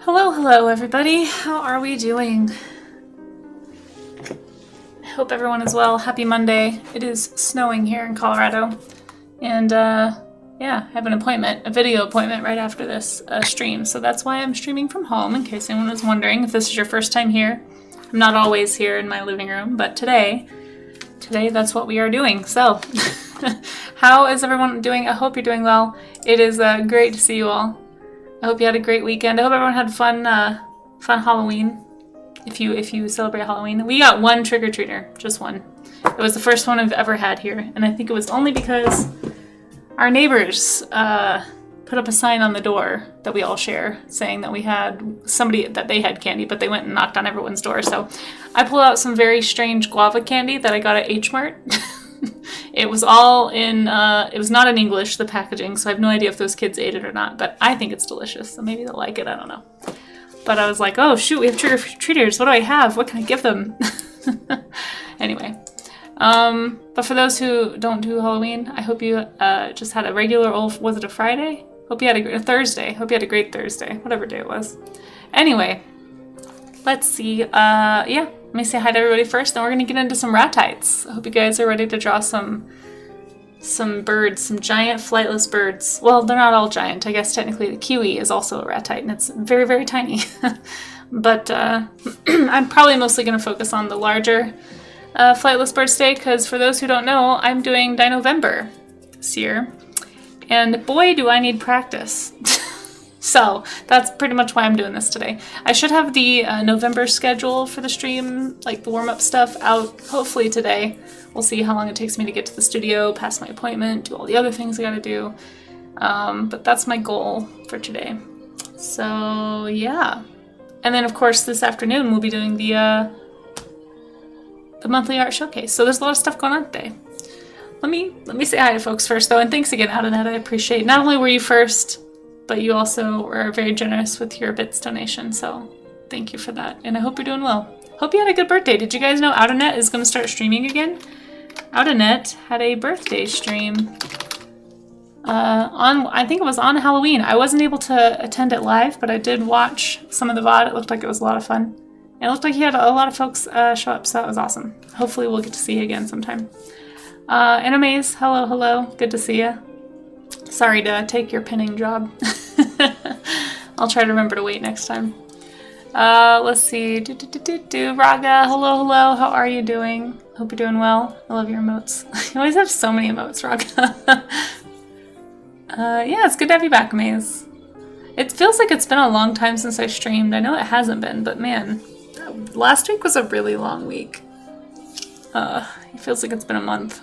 Hello everybody. How are we doing? I hope everyone is well. Happy Monday. It is snowing here in Colorado. And yeah, I have an appointment, a video appointment right after this stream. So that's why I'm streaming from home, in case anyone was wondering if this is your first time here. I'm not always here in my living room, but today that's what we are doing. So how is everyone doing? I hope you're doing well. It is great to see you all. I hope you had a great weekend. I hope everyone had fun Halloween. If you celebrate Halloween. We got one trick-or-treater, just one. It was the first one I've ever had here, and I think it was only because our neighbors put up a sign on the door that we all share saying that we had somebody that they had candy, but they went and knocked on everyone's door. So I pulled out some very strange guava candy that I got at H Mart. It was all in, it was not in English, the packaging, so I have no idea if those kids ate it or not, but I think it's delicious, so maybe they'll like it, I don't know. But I was like, oh shoot, we have trick-or-treaters, what do I have? What can I give them? Anyway, but for those who don't do Halloween, I hope you just had a regular old, was it a Friday? Hope you had a Thursday. Hope you had a great Thursday, whatever day it was. Anyway, let's see, yeah. Let me say hi to everybody first, then we're going to get into some Ratites. I hope you guys are ready to draw some birds, some giant flightless birds. Well, they're not all giant. I guess technically the kiwi is also a Ratite, and it's very, very tiny. But I'm probably mostly going to focus on the larger flightless birds today, because for those who don't know, I'm doing Dinovember this year. And boy, do I need practice. So that's pretty much why I'm doing this today. I should have the November schedule for the stream, like the warm-up stuff, out hopefully today. We'll see how long it takes me to get to the studio, pass my appointment, do all the other things I gotta do. But that's my goal for today. So yeah. And then of course this afternoon we'll be doing the monthly art showcase. So there's a lot of stuff going on today. Let me say hi to folks first though, and thanks again, Adenet. I appreciate not only were you first, but you also were very generous with your bits donation, so thank you for that. And I hope you're doing well. Hope you had a good birthday. Did you guys know Outernet is going to start streaming again? Outernet had a birthday stream I think it was on Halloween. I wasn't able to attend it live, but I did watch some of the VOD. It looked like it was a lot of fun. And it looked like he had a lot of folks show up, so that was awesome. Hopefully we'll get to see you again sometime. Animes, hello. Good to see you. Sorry to take your pinning job. I'll try to remember to wait next time. Let's see. Raga, hello. How are you doing? Hope you're doing well. I love your emotes. You always have so many emotes, Raga. Yeah, it's good to have you back, Maze. It feels like it's been a long time since I streamed. I know it hasn't been, but man, last week was a really long week. It feels like it's been a month.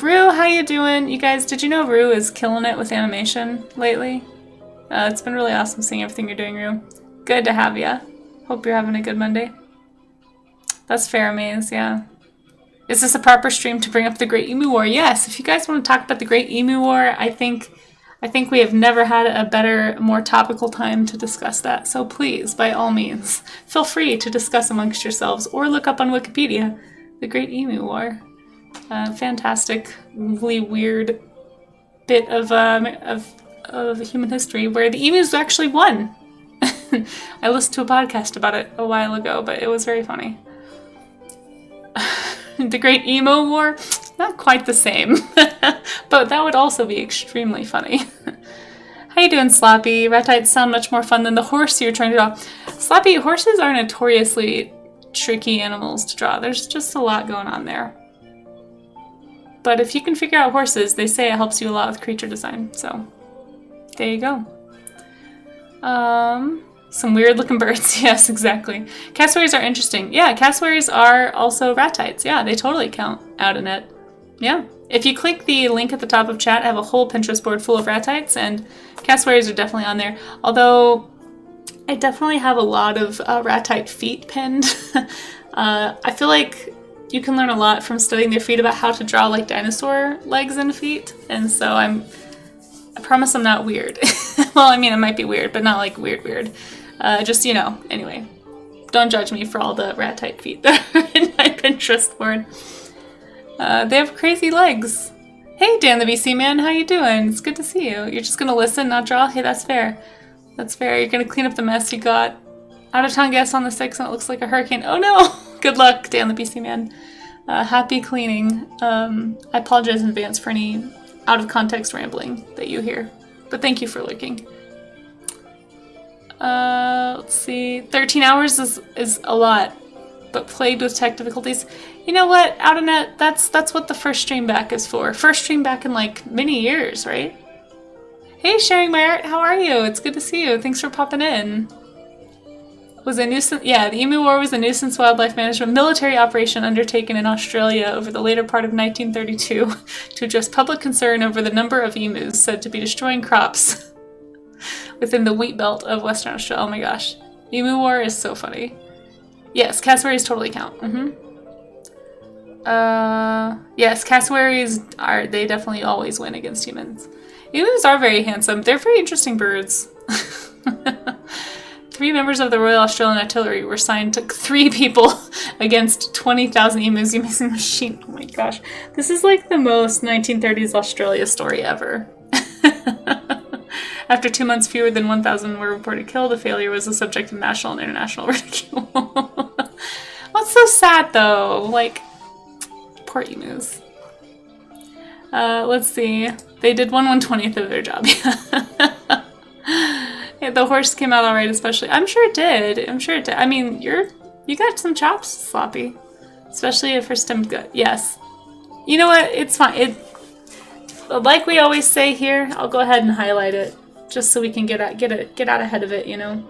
Rue, how you doing? You guys, did you know Rue is killing it with animation lately? It's been really awesome seeing everything you're doing, Rue. Good to have ya. Hope you're having a good Monday. That's fair, Maze, yeah. Is this a proper stream to bring up the Great Emu War? Yes, if you guys want to talk about the Great Emu War, I think we have never had a better, more topical time to discuss that. So please, by all means, feel free to discuss amongst yourselves or look up on Wikipedia the Great Emu War. Fantastically weird bit of human history where the emus actually won. I listened to a podcast about it a while ago, but it was very funny. The Great Emo War? Not quite the same, but that would also be extremely funny. How you doing, Sloppy? Ratites sound much more fun than the horse you're trying to draw. Sloppy, horses are notoriously tricky animals to draw. There's just a lot going on there. But if you can figure out horses, they say it helps you a lot with creature design, so there you go. Some weird looking birds. Yes, exactly. Cassowaries are interesting. Yeah, cassowaries are also Ratites. Yeah, they totally count out in it. Yeah. If you click the link at the top of chat, I have a whole Pinterest board full of Ratites, and cassowaries are definitely on there. Although, I definitely have a lot of Ratite feet pinned. I feel like you can learn a lot from studying their feet about how to draw like dinosaur legs and feet, and so I promise I'm not weird. Well, I mean, it might be weird, but not like weird. Just, you know, anyway. Don't judge me for all the Ratite feet that are in my Pinterest board. They have crazy legs. Hey, Dan the BC man, how you doing? It's good to see you. You're just gonna listen, not draw? Hey, that's fair. That's fair. You're gonna clean up the mess you got. Out of town guests on the 6th and it looks like a hurricane. Oh no! Good luck, Dan the BC man. Happy cleaning. I apologize in advance for any out of context rambling that you hear. But thank you for lurking. Let's see. 13 hours is a lot, but plagued with tech difficulties. You know what, Outernet, that's what the first stream back is for. First stream back in like many years, right? Hey, Sharing My Art, how are you? It's good to see you. Thanks for popping in. Was a nuisance. Yeah, the Emu War was a nuisance wildlife management military operation undertaken in Australia over the later part of 1932 to address public concern over the number of emus said to be destroying crops within the wheat belt of Western Australia. Oh my gosh. Emu War is so funny. Yes, cassowaries totally count. Yes, cassowaries they definitely always win against humans. Emus are very handsome. They're very interesting birds. 3 members of the Royal Australian Artillery were signed to 3 people against 20,000 emus using machine. Oh my gosh. This is like the most 1930s Australia story ever. After 2 months, fewer than 1,000 were reported killed. The failure was the subject of national and international ridicule. What's so sad though? Like, poor emus. Let's see. They did 1/120th of their job. Yeah, the horse came out alright, especially. I'm sure it did. I'm sure it did. I mean, you got some chops, Sloppy. Especially if her stem's good. Yes. You know what? It's fine. Like we always say here, I'll go ahead and highlight it. Just so we can get out ahead of it, you know?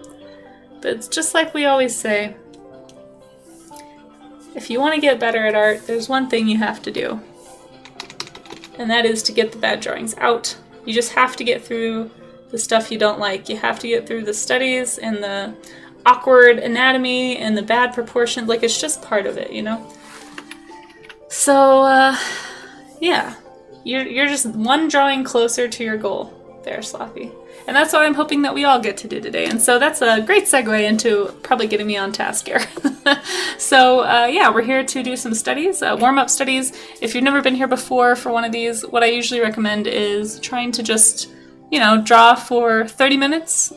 But it's just like we always say. If you want to get better at art, there's one thing you have to do. And that is to get the bad drawings out. You just have to get through the stuff you don't like. You have to get through the studies and the awkward anatomy and the bad proportions. Like, it's just part of it, you know? So, yeah. You're just one drawing closer to your goal there, Sloppy. And that's what I'm hoping that we all get to do today. And so that's a great segue into probably getting me on task here. So yeah, we're here to do some studies, warm-up studies. If you've never been here before for one of these, what I usually recommend is trying to just, you know, draw for 30 minutes.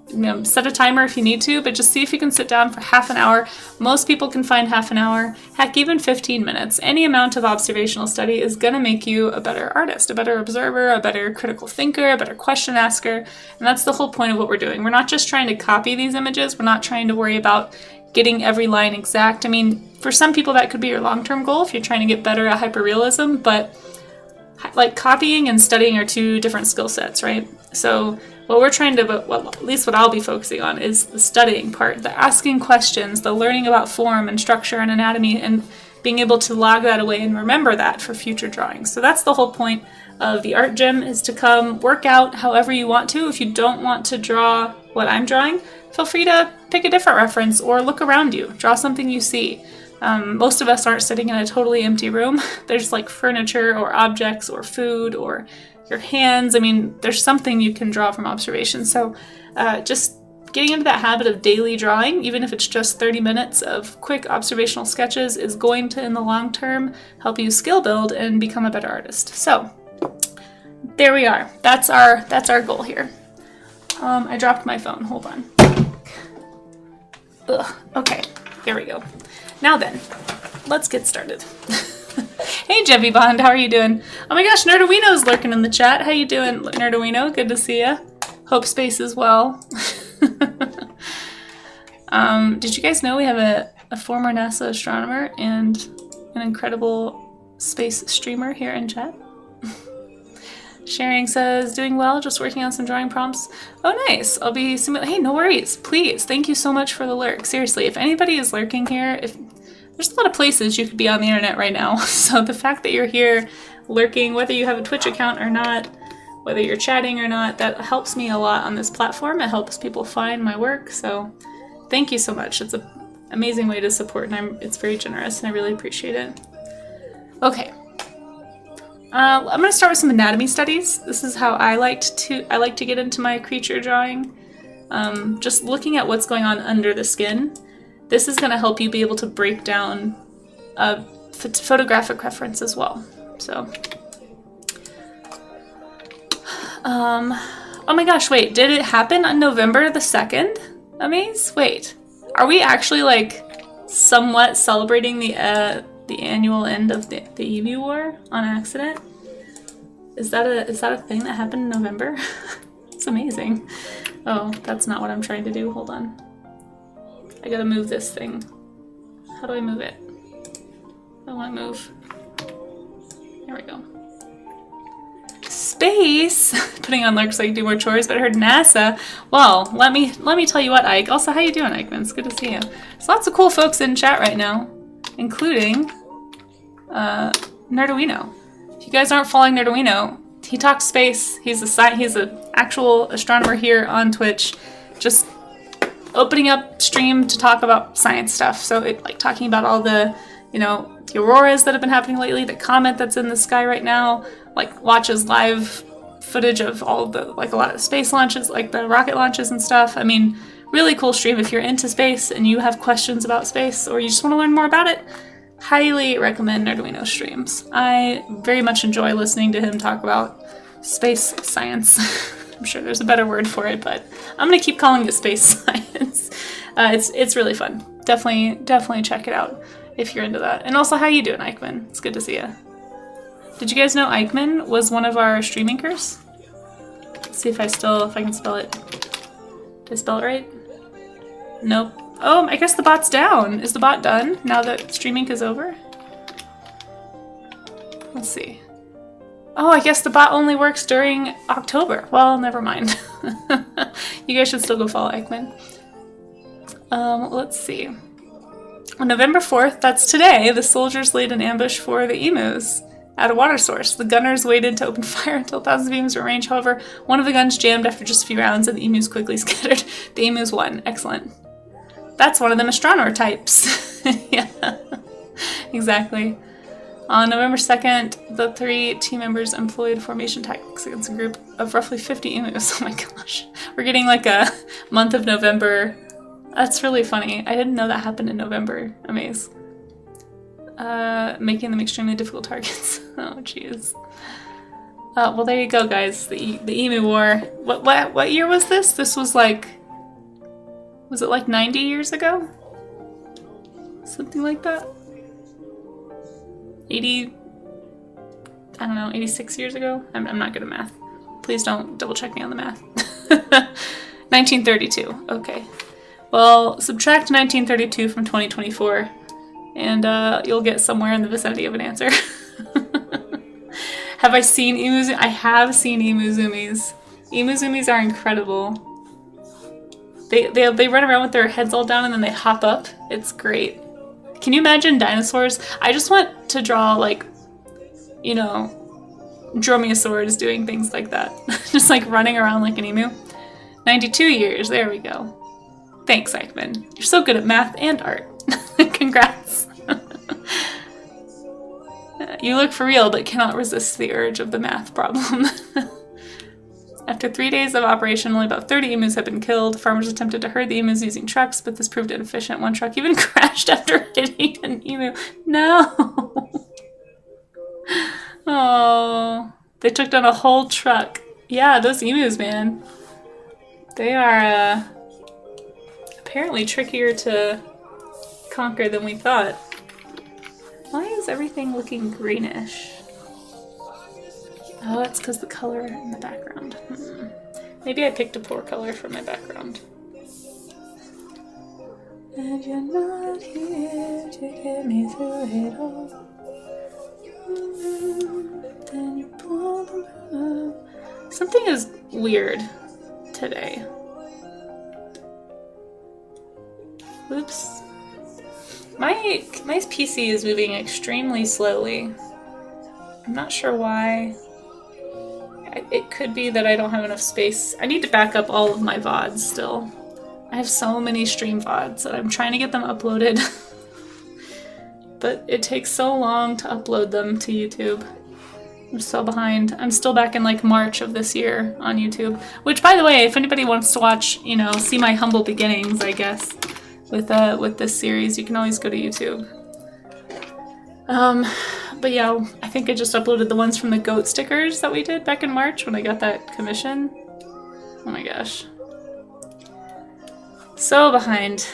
You know, set a timer if you need to, but just see if you can sit down for half an hour. Most people can find half an hour, heck, even 15 minutes. Any amount of observational study is going to make you a better artist, a better observer, a better critical thinker, a better question asker. And that's the whole point of what we're doing. We're not just trying to copy these images. We're not trying to worry about getting every line exact. I mean, for some people that could be your long-term goal if you're trying to get better at hyperrealism, but like copying and studying are 2 different skill sets, right? So what we're trying to, well, at least what I'll be focusing on is the studying part, the asking questions, the learning about form and structure and anatomy, and being able to log that away and remember that for future drawings. So that's the whole point of the art gym, is to come work out however you want to. If you don't want to draw what I'm drawing, feel free to pick a different reference or look around you. Draw something you see. Most of us aren't sitting in a totally empty room. There's like furniture or objects or food or your hands. I mean, there's something you can draw from observation. So just getting into that habit of daily drawing, even if it's just 30 minutes of quick observational sketches, is going to, in the long term, help you skill build and become a better artist. So there we are. That's our goal here. I dropped my phone. Hold on. Ugh. Okay, there we go. Now then, let's get started. Hey, Jebby Bond, how are you doing? Oh my gosh, Nerdowino's lurking in the chat. How you doing, Nerdowino? Good to see ya. Hope Space as well. Did you guys know we have a former NASA astronomer and an incredible space streamer here in chat? Sharing says, doing well, just working on some drawing prompts. Oh, nice. I'll be hey, no worries. Please, thank you so much for the lurk. Seriously, if anybody is lurking here, there's a lot of places you could be on the internet right now. So the fact that you're here lurking, whether you have a Twitch account or not, whether you're chatting or not, that helps me a lot on this platform. It helps people find my work. So thank you so much. It's an amazing way to support, and it's very generous, and I really appreciate it. Okay. I'm going to start with some anatomy studies. This is how I like to get into my creature drawing. Just looking at what's going on under the skin. This is going to help you be able to break down a photographic reference as well. So Oh my gosh, wait, did it happen on November the 2nd? Amaze? Wait, are we actually like somewhat celebrating the annual end of the Emu War on accident? Is that a thing that happened in November? It's amazing. Oh, that's not what I'm trying to do. Hold on. I gotta move this thing. How do I move it? I want to move. There we go. Space! Putting on lurks so I can do more chores, but I heard NASA. Well, let me tell you what, Ike. Also, how you doing, Ike? It's good to see you. There's lots of cool folks in chat right now, including Nerduino. If you guys aren't following Nerduino, he talks space. He's an actual astronomer here on Twitch, just opening up stream to talk about science stuff. So like talking about all the, you know, the auroras that have been happening lately, the comet that's in the sky right now, like watches live footage of all the, like a lot of the space launches, like the rocket launches and stuff. I mean, really cool stream if you're into space and you have questions about space or you just want to learn more about it. Highly recommend Nerduino streams. I very much enjoy listening to him talk about space science. I'm sure there's a better word for it, but I'm gonna keep calling it space science. It's really fun. Definitely check it out if you're into that. And also, how you doing, Eichmann? It's good to see you. Did you guys know Eichmann was one of our stream anchors? Let's see if I can spell it. Did I spell it right? Nope. Oh, I guess the bot's down. Is the bot done now that streaming is over? Let's see. Oh, I guess the bot only works during October. Well, never mind. You guys should still go follow Eichmann. Let's see. On November 4th, that's today, the soldiers laid an ambush for the emus at a water source. The gunners waited to open fire until thousands of emus were in range. However, one of the guns jammed after just a few rounds and the emus quickly scattered. The emus won. Excellent. That's one of them astronomer types. Yeah, exactly. On November 2nd, the 3 team members employed formation tactics against a group of roughly 50 emus. Oh my gosh. We're getting like a month of November. That's really funny. I didn't know that happened in November. Amaze. Making them extremely difficult targets. Oh jeez. Well, there you go, guys. The Emu War. What year was this? This was like... Was it like 90 years ago? Something like that? 80... I don't know, 86 years ago? I'm not good at math. Please don't double check me on the math. 1932. Okay. Well, subtract 1932 from 2024, and you'll get somewhere in the vicinity of an answer. Have I seen emu? I have seen emu zoomies. Emu zoomies are incredible. They run around with their heads all down and then they hop up. It's great. Can you imagine dinosaurs? I just want to draw, like, you know, dromaeosaurs doing things like that. Just like running around like an emu. 92 years. There we go. Thanks, Eichmann. You're so good at math and art. Congrats. You look for real, but cannot resist the urge of the math problem. After 3 days of operation, only about 30 emus have been killed. Farmers attempted to herd the emus using trucks, but this proved inefficient. One truck even crashed after hitting an emu. No! Oh, they took down a whole truck. Yeah, those emus, man. They are, apparently trickier to conquer than we thought. Why is everything looking greenish? Oh, it's because the color in the background. Maybe I picked a poor color for my background. And you're not here to get me through it all. Then you pull them up. Something is weird today. Oops. My PC is moving extremely slowly. I'm not sure why. It could be that I don't have enough space. I need to back up all of my VODs still. I have so many stream VODs that I'm trying to get them uploaded. But it takes so long to upload them to YouTube. I'm so behind. I'm still back in like March of this year on YouTube. Which, by the way, if anybody wants to watch, you know, see my humble beginnings, I guess, with this series, you can always go to YouTube. But But yeah, I think I just uploaded the ones from the goat stickers that we did back in March when I got that commission. Oh my gosh. So behind.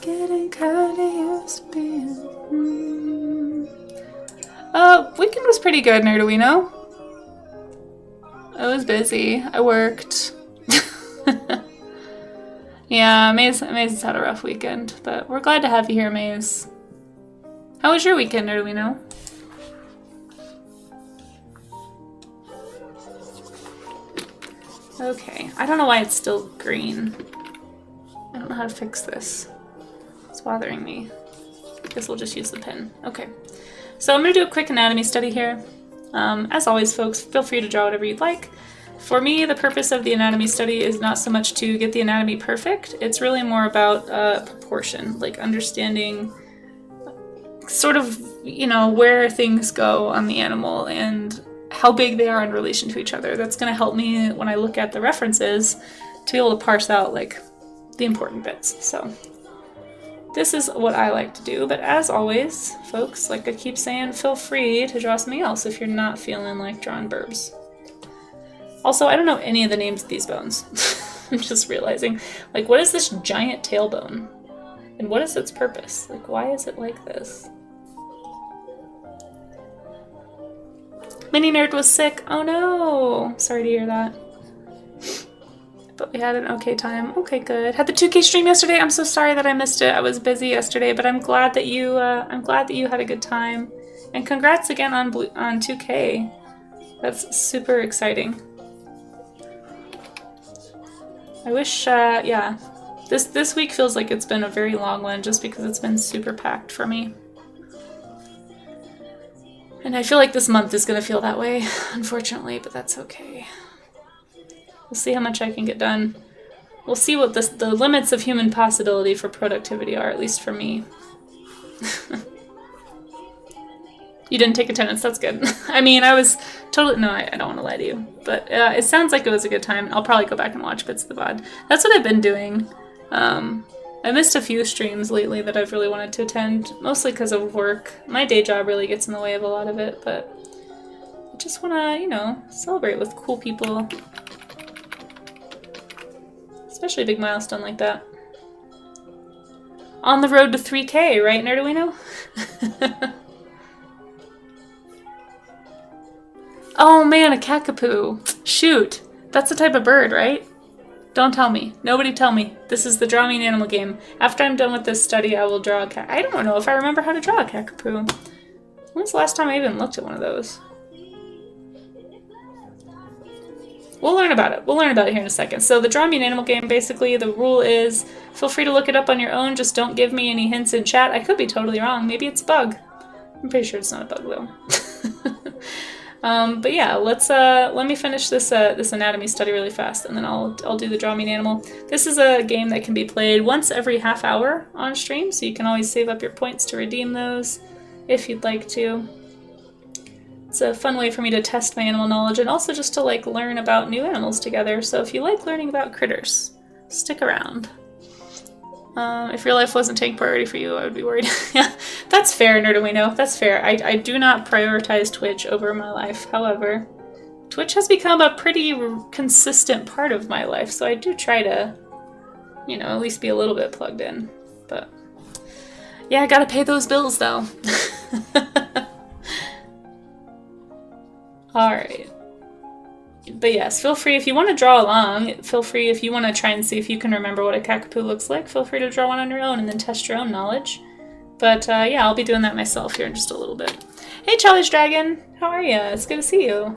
Getting kinda used to being... weekend was pretty good, Nerduino. I was busy. I worked. Yeah, Maze has had a rough weekend, but we're glad to have you here, Maze. How was your weekend, Nerduino? Okay, I don't know why it's still green. I don't know how to fix this. It's bothering me. Guess we'll just use the pen. Okay, so I'm gonna do a quick anatomy study here. As always, folks, feel free to draw whatever you'd like. For me, the purpose of the anatomy study is not so much to get the anatomy perfect. It's really more about proportion, like understanding sort of, you know, where things go on the animal and how big they are in relation to each other. That's going to help me when I look at the references to be able to parse out like the important bits. So this is what I like to do, but as always, folks, like I keep saying, feel free to draw something else if you're not feeling like drawing burbs. Also, I don't know any of the names of these bones. I'm just realizing, like, what is this giant tailbone? And what is its purpose? Like, why is it like this? Mini Nerd was sick. Oh no! Sorry to hear that. But we had an okay time. Okay, good. Had the 2K stream yesterday. I'm so sorry that I missed it. I was busy yesterday, but I'm glad that you had a good time. And congrats again on 2K. That's super exciting. I wish, yeah. This week feels like it's been a very long one just because it's been super packed for me. And I feel like this month is going to feel that way, unfortunately, but that's okay. We'll see how much I can get done. We'll see what the limits of human possibility for productivity are, at least for me. You didn't take attendance, that's good. I mean, I was totally, no, I don't want to lie to you. But it sounds like it was a good time. I'll probably go back and watch bits of the VOD. That's what I've been doing. I missed a few streams lately that I've really wanted to attend, mostly because of work. My day job really gets in the way of a lot of it, but I just want to, you know, celebrate with cool people. Especially a big milestone like that. On the road to 3K, right, Nerduino? Oh man, a cockapoo. Shoot. That's the type of bird, right? Don't tell me. Nobody tell me. This is the Draw Me an Animal game. After I'm done with this study, I will draw a cat. I don't know if I remember how to draw a cockapoo. When was the last time I even looked at one of those? We'll learn about it. We'll learn about it here in a second. So the Draw Me an Animal game, basically, the rule is feel free to look it up on your own. Just don't give me any hints in chat. I could be totally wrong. Maybe it's a bug. I'm pretty sure it's not a bug, though. But yeah, let me finish this this anatomy study really fast, and then I'll do the Draw Me an Animal. This is a game that can be played once every half hour on stream, so you can always save up your points to redeem those if you'd like to. It's a fun way for me to test my animal knowledge and also just to like learn about new animals together. So if you like learning about critters, stick around. If your life wasn't taking priority for you, I would be worried. Yeah, that's fair, Nerduino. That's fair. I do not prioritize Twitch over my life. However, Twitch has become a pretty consistent part of my life, so I do try to, you know, at least be a little bit plugged in. But yeah, I gotta pay those bills though. Alright. But yes, feel free if you want to draw along, feel free if you want to try and see if you can remember what a cockapoo looks like, feel free to draw one on your own and then test your own knowledge. But yeah, I'll be doing that myself here in just a little bit. Hey Charlie's Dragon, how are ya? It's good to see you.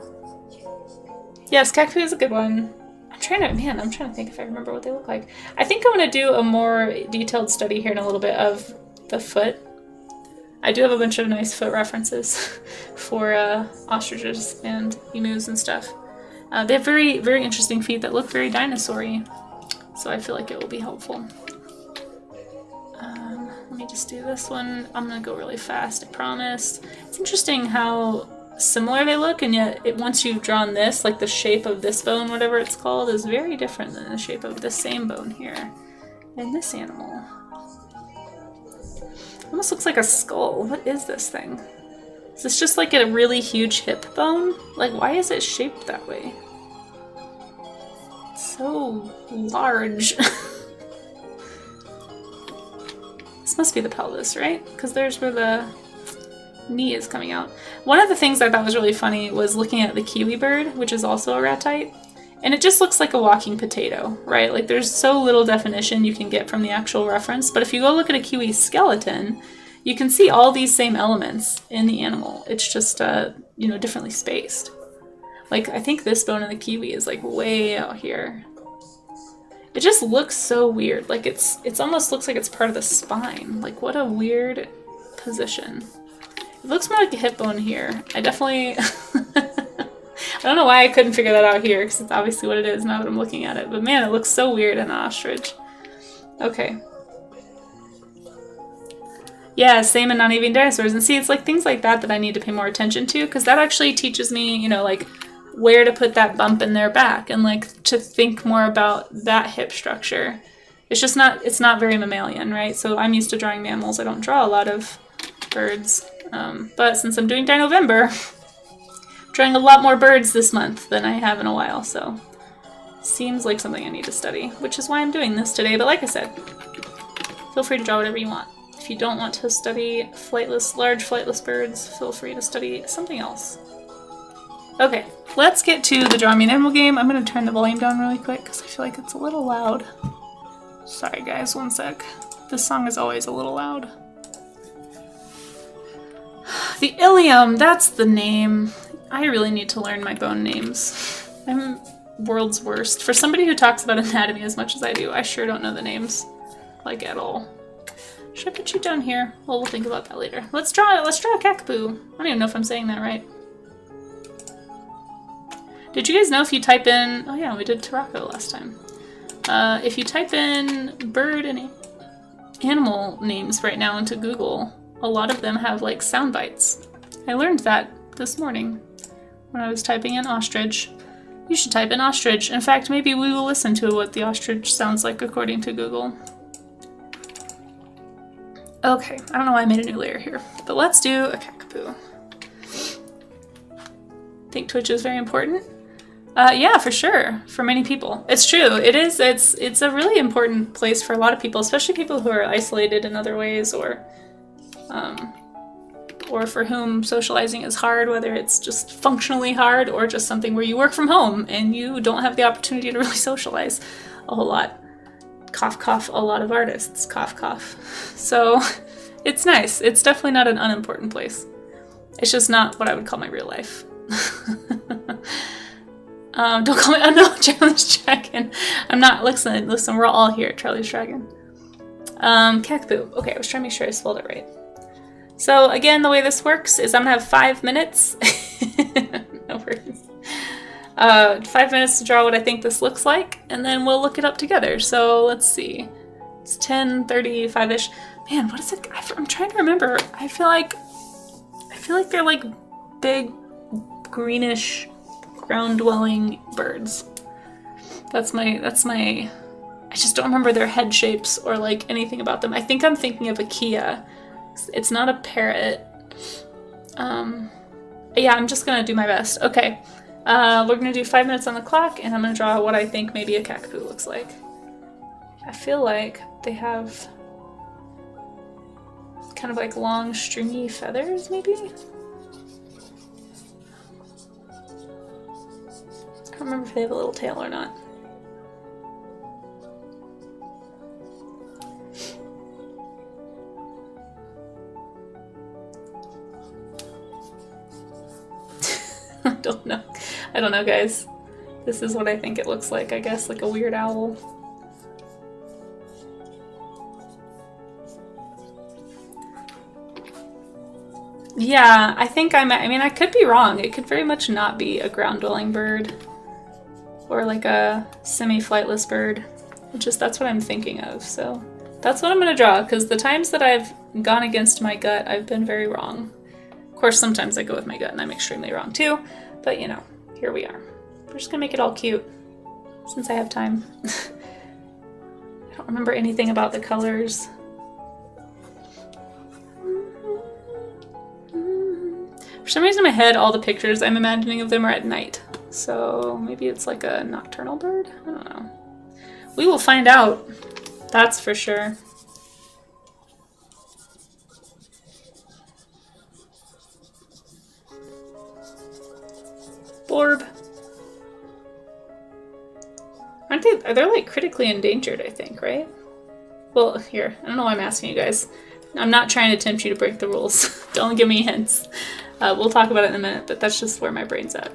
Yes, cockapoo is a good one. I'm trying to think if I remember what they look like. I think I'm going to do a more detailed study here in a little bit of the foot. I do have a bunch of nice foot references for ostriches and emus and stuff. They have very, very interesting feet that look very dinosaur-y, so I feel like it will be helpful. Let me just do this one. I'm gonna go really fast, I promise. It's interesting how similar they look, and yet once you've drawn this, like the shape of this bone, whatever it's called, is very different than the shape of the same bone here in this animal. Almost looks like a skull. What is this thing? Is this just like a really huge hip bone? Like, why is it shaped that way? It's so large. This must be the pelvis, right? Because there's where the knee is coming out. One of the things I thought was really funny was looking at the kiwi bird, which is also a ratite, and it just looks like a walking potato, right? Like there's so little definition you can get from the actual reference, but if you go look at a kiwi skeleton, you can see all these same elements in the animal. It's just, you know, differently spaced. Like, I think this bone in the kiwi is like way out here. It just looks so weird. Like it's almost looks like it's part of the spine. Like what a weird position. It looks more like a hip bone here. I definitely, I don't know why I couldn't figure that out here because it's obviously what it is now that I'm looking at it. But man, it looks so weird in an ostrich. Okay. Yeah, same in non-avian dinosaurs. And see, it's like things like that that I need to pay more attention to because that actually teaches me, you know, like where to put that bump in their back and like to think more about that hip structure. It's just not, it's not very mammalian, right? So I'm used to drawing mammals. I don't draw a lot of birds. But since I'm doing Dinovember, I'm drawing a lot more birds this month than I have in a while. So seems like something I need to study, which is why I'm doing this today. But like I said, feel free to draw whatever you want. If you don't want to study flightless, large flightless birds, feel free to study something else. Okay, let's get to the Draw Me an Animal game. I'm going to turn the volume down really quick because I feel like it's a little loud. Sorry guys, one sec. This song is always a little loud. The ilium, that's the name. I really need to learn my bone names. I'm world's worst. For somebody who talks about anatomy as much as I do, I sure don't know the names, like at all. Should I put you down here? Well, we'll think about that later. Let's draw a cockapoo. I don't even know if I'm saying that right. Did you guys know if you type in, oh yeah, we did Tarako last time. If you type in bird and animal names right now into Google, a lot of them have like sound bites. I learned that this morning when I was typing in ostrich. You should type in ostrich. In fact, maybe we will listen to what the ostrich sounds like according to Google. Okay, I don't know why I made a new layer here, but let's do a cockapoo. I think Twitch is very important. Yeah, for sure. For many people. It's true. It is. It's a really important place for a lot of people, especially people who are isolated in other ways or for whom socializing is hard, whether it's just functionally hard or just something where you work from home and you don't have the opportunity to really socialize a whole lot. Cough, cough, a lot of artists. Cough, cough. So it's nice. It's definitely not an unimportant place. It's just not what I would call my real life. Don't call me, oh no, Charlie's Dragon. I'm not, listen, we're all here, Charlie's Dragon. Cockapoo. Okay, I was trying to make sure I spelled it right. So again, the way this works is I'm gonna have 5 minutes. No worries. 5 minutes to draw what I think this looks like, and then we'll look it up together. So let's see. It's 10:35-ish. Man, what is it? I'm trying to remember. I feel like they're like big greenish ground-dwelling birds. That's my I just don't remember their head shapes or like anything about them. I think I'm thinking of a Kia. It's not a parrot. Yeah, I'm just gonna do my best. Okay, we're gonna do 5 minutes on the clock, and I'm gonna draw what I think maybe a cockapoo looks like. I feel like they have kind of like long stringy feathers, maybe? I don't remember if they have a little tail or not. I don't know, guys. This is what I think it looks like, I guess, like a weird owl. Yeah, I think I mean, I could be wrong. It could very much not be a ground-dwelling bird. Or like a semi-flightless bird. That's what I'm thinking of, so that's what I'm gonna draw, because the times that I've gone against my gut, I've been very wrong. Of course, sometimes I go with my gut and I'm extremely wrong too, but you know, here we are. We're just gonna make it all cute, since I have time. I don't remember anything about the colors. For some reason in my head, all the pictures I'm imagining of them are at night. So maybe it's like a nocturnal bird? I don't know. We will find out. That's for sure. Blorb. Aren't they? They're like critically endangered, I think, right? Well, here. I don't know why I'm asking you guys. I'm not trying to tempt you to break the rules. Don't give me hints. We'll talk about it in a minute, but that's just where my brain's at.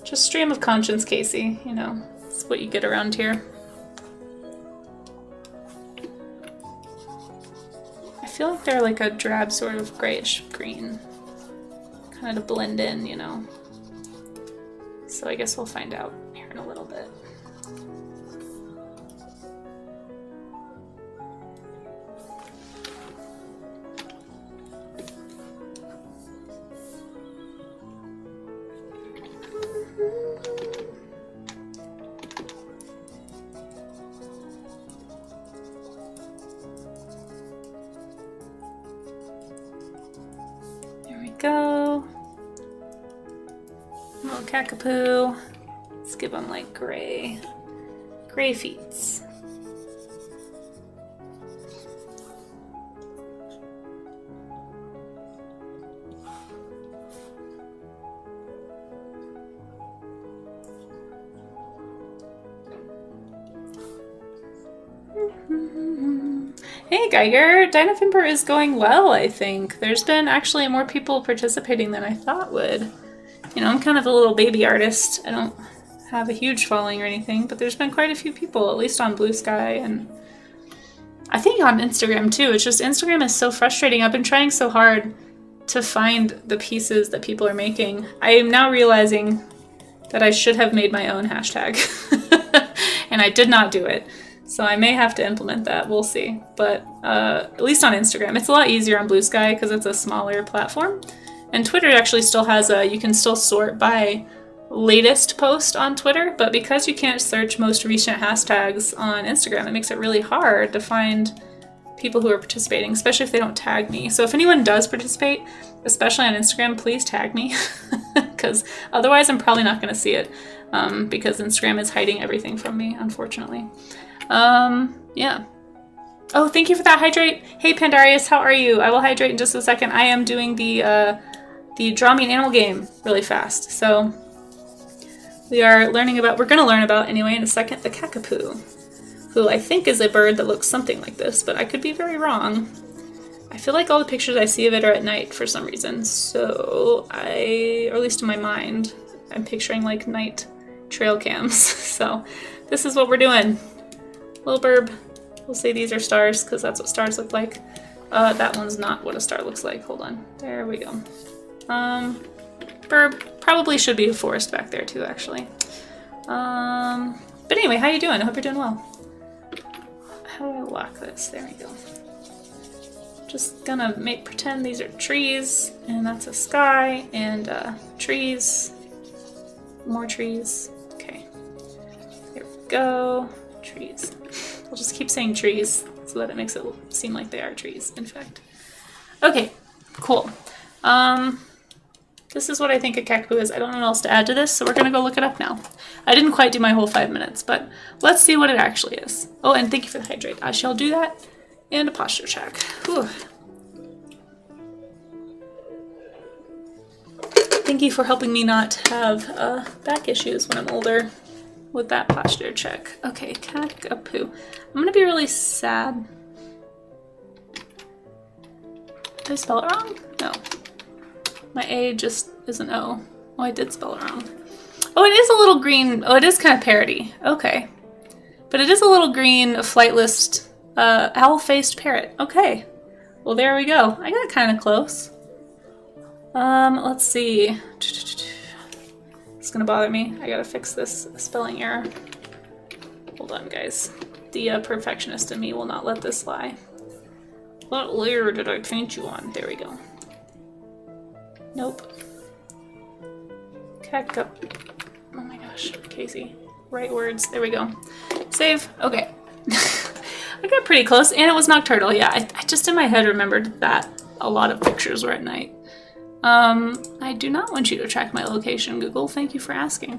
Just stream of conscience, Casey. You know, it's what you get around here. I feel like they're like a drab sort of grayish green. Kind of to blend in, you know. So I guess we'll find out here in a little bit. Go. Little Kakapoo. Let's give them like gray feet. Hey Geiger, Dynafimper is going well, I think. There's been actually more people participating than I thought would. You know, I'm kind of a little baby artist. I don't have a huge following or anything, but there's been quite a few people, at least on Blue Sky, and I think on Instagram too. It's just Instagram is so frustrating. I've been trying so hard to find the pieces that people are making. I am now realizing that I should have made my own hashtag, and I did not do it. So I may have to implement that, we'll see. But at least on Instagram. It's a lot easier on Blue Sky because it's a smaller platform. And Twitter actually still has you can still sort by latest post on Twitter, but because you can't search most recent hashtags on Instagram, it makes it really hard to find people who are participating, especially if they don't tag me. So if anyone does participate, especially on Instagram, please tag me, because otherwise I'm probably not going to see it, because Instagram is hiding everything from me, unfortunately. Yeah. Oh, thank you for that hydrate. Hey Pandarius, how are you? I will hydrate in just a second. I am doing the Draw Me an Animal game really fast. So we're going to learn about anyway in a second, the Kakapoo, who I think is a bird that looks something like this, but I could be very wrong. I feel like all the pictures I see of it are at night for some reason. So or at least in my mind, I'm picturing like night trail cams. So this is what we're doing. Little burb. We'll say these are stars because that's what stars look like. That one's not what a star looks like. Hold on. There we go. Burb probably should be a forest back there too, actually. But anyway, how you doing? I hope you're doing well. How do I lock this? There we go. Just gonna pretend these are trees, and that's a sky, and trees. More trees. Okay. There we go. Trees. We'll just keep saying trees so that it makes it seem like they are trees, in fact. Okay, cool. This is what I think a Kakapoo is. I don't know what else to add to this, so we're gonna go look it up now. I didn't quite do my whole 5 minutes, but let's see what it actually is. Oh, and thank you for the hydrate. I shall do that, and a posture check. Whew. Thank you for helping me not have back issues when I'm older with that posture check. Okay, Kakapoo. I'm gonna be really sad. Did I spell it wrong? No. My A just is an O. Oh, I did spell it wrong. Oh, it is a little green. Oh, it is kind of parroty. Okay. But it is a little green, flightless, owl-faced parrot. Okay. Well, there we go. I got kind of close. Let's see. It's gonna bother me. I gotta fix this spelling error. Hold on, guys. The perfectionist in me will not let this lie. What layer did I paint you on? There we go. Nope. Kakap. Oh my gosh, Casey. Right words. There we go. Save. Okay. I got pretty close, and it was nocturnal. Yeah, I just in my head remembered that a lot of pictures were at night. I do not want you to track my location, Google. Thank you for asking.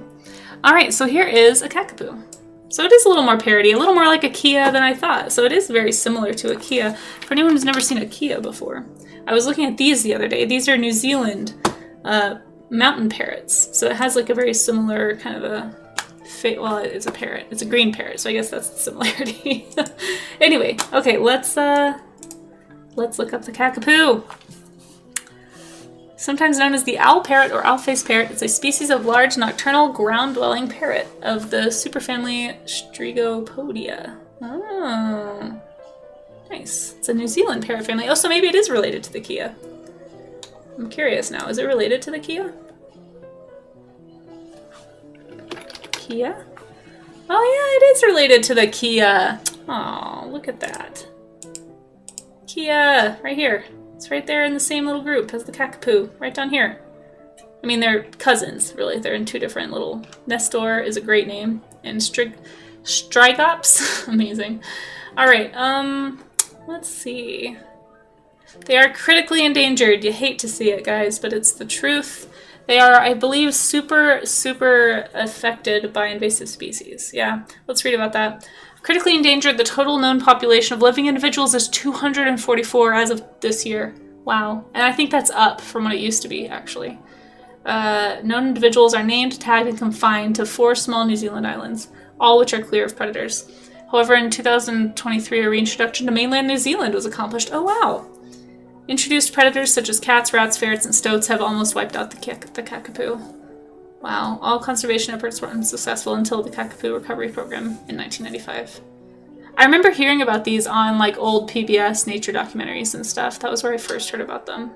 All right, so here is a Kakapoo. So it is a little more parody, a little more like a Kia than I thought. So it is very similar to a Kia. For anyone who's never seen a Kia before, I was looking at these the other day. These are New Zealand mountain parrots. So it has like a very similar kind of a well, it's a parrot. It's a green parrot, so I guess that's the similarity. Anyway, okay, let's look up the Kakapoo. Sometimes known as the owl parrot or owl-faced parrot, it's a species of large nocturnal ground-dwelling parrot of the superfamily Strigopodia. Oh, nice. It's a New Zealand parrot family. Oh, so maybe it is related to the Kia. I'm curious now. Is it related to the Kia? Kia? Oh yeah, it is related to the Kia. Oh, look at that. Kia, right here. It's right there in the same little group as the Kakapoo, right down here. I mean, they're cousins, really. They're in two different little... Nestor is a great name. And Strigops? Amazing. Alright, let's see. They are critically endangered. You hate to see it, guys, but it's the truth. They are, I believe, super affected by invasive species. Yeah, let's read about that. Critically endangered, the total known population of living individuals is 244 as of this year. Wow. And I think that's up from what it used to be, actually. Known individuals are named, tagged, and confined to 4 small New Zealand islands, all which are clear of predators. However, in 2023, a reintroduction to mainland New Zealand was accomplished. Oh, wow. Introduced predators such as cats, rats, ferrets, and stoats have almost wiped out the Kakapoo. Wow. All conservation efforts were unsuccessful until the Kakapoo Recovery Program in 1995. I remember hearing about these on like old PBS nature documentaries and stuff. That was where I first heard about them.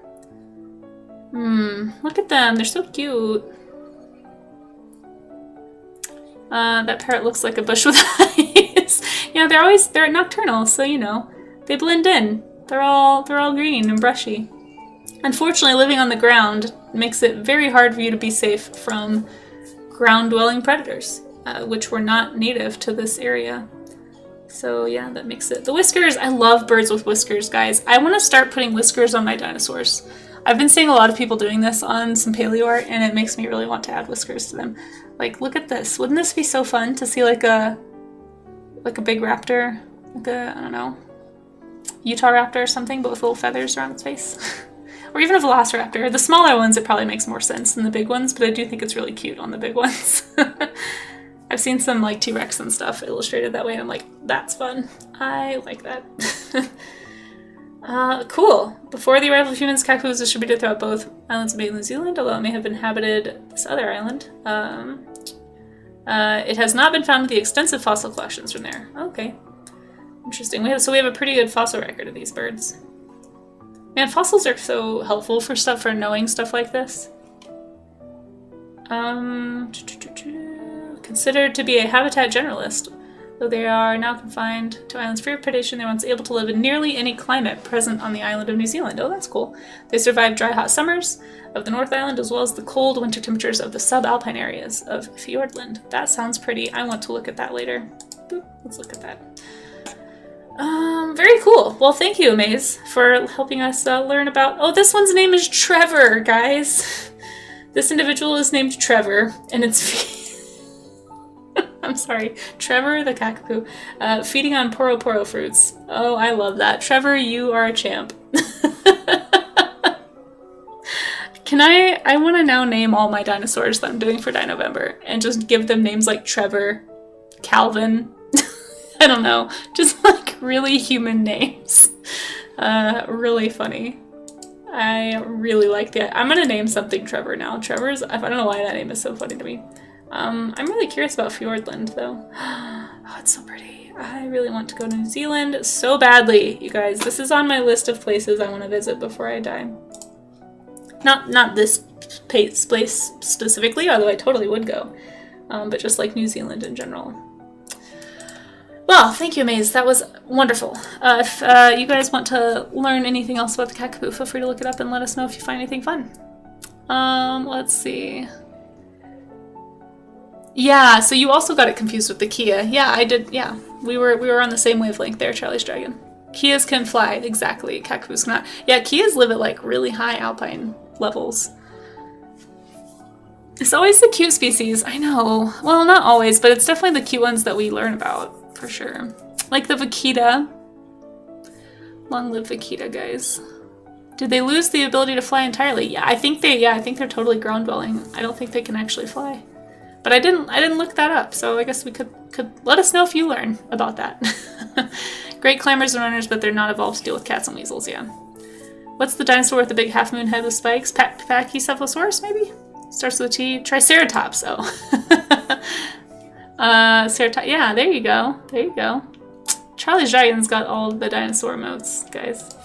Look at them. They're so cute. That parrot looks like a bush with eyes. Yeah, they're nocturnal, so you know, they blend in. They're all green and brushy. Unfortunately, living on the ground makes it very hard for you to be safe from ground-dwelling predators, which were not native to this area. So yeah, that makes it... The whiskers, I love birds with whiskers, guys. I want to start putting whiskers on my dinosaurs. I've been seeing a lot of people doing this on some paleo art, and it makes me really want to add whiskers to them. Like, look at this. Wouldn't this be so fun to see like a big raptor? Like a, I don't know, Utah raptor or something, but with little feathers around its face. Or even a velociraptor. The smaller ones, it probably makes more sense than the big ones, but I do think it's really cute on the big ones. I've seen some like T-Rex and stuff illustrated that way, and I'm like, that's fun. I like that. Cool. Before the arrival of humans, Kakapoo was distributed throughout both islands of New Zealand, although it may have inhabited this other island. It has not been found with the extensive fossil collections from there. Okay. Interesting. We have a pretty good fossil record of these birds. Man, fossils are so helpful for knowing stuff like this. Considered to be a habitat generalist, though they are now confined to islands free of predation, they were once able to live in nearly any climate present on the island of New Zealand. Oh, that's cool. They survived dry, hot summers of the North Island, as well as the cold winter temperatures of the subalpine areas of Fiordland. That sounds pretty. I want to look at that later. Boop, let's look at that. Very cool. Well, thank you, Amaze, for helping us learn about... Oh, this one's name is Trevor, guys. This individual is named Trevor, and it's... I'm sorry. Trevor the Kakapoo. Feeding on poro fruits. Oh, I love that. Trevor, you are a champ. I want to now name all my dinosaurs that I'm doing for Dinovember, and just give them names like Trevor, Calvin... I don't know, just like really human names. Really funny. I really like that. I'm gonna name something Trevor now. Trevor's, I don't know why that name is so funny to me. I'm really curious about Fiordland though. Oh, it's so pretty. I really want to go to New Zealand so badly, you guys. This is on my list of places I want to visit before I die. Not this place specifically, although I totally would go. But just like New Zealand in general. Well, thank you, Amaze. That was wonderful. If you guys want to learn anything else about the Kakapoo, feel free to look it up and let us know if you find anything fun. Let's see. Yeah, so you also got it confused with the Kia. Yeah, I did. Yeah, we were on the same wavelength there, Charlie's Dragon. Kias can fly, exactly. Kakapoos cannot. Yeah, Kias live at like really high alpine levels. It's always the cute species. I know. Well, not always, but it's definitely the cute ones that we learn about for sure. Like the vaquita. Long live vaquita, guys. Did they lose the ability to fly entirely? Yeah, I think they're totally ground dwelling. I don't think they can actually fly. But I didn't look that up, so I guess we could let us know if you learn about that. Great climbers and runners, but they're not evolved to deal with cats and weasels, yeah. What's the dinosaur with the big half-moon head with spikes? Pachycephalosaurus, maybe? Starts with a T. Triceratops, oh. Ceratops, yeah, there you go. There you go. Charlie's Dragon's got all the dinosaur emotes, guys.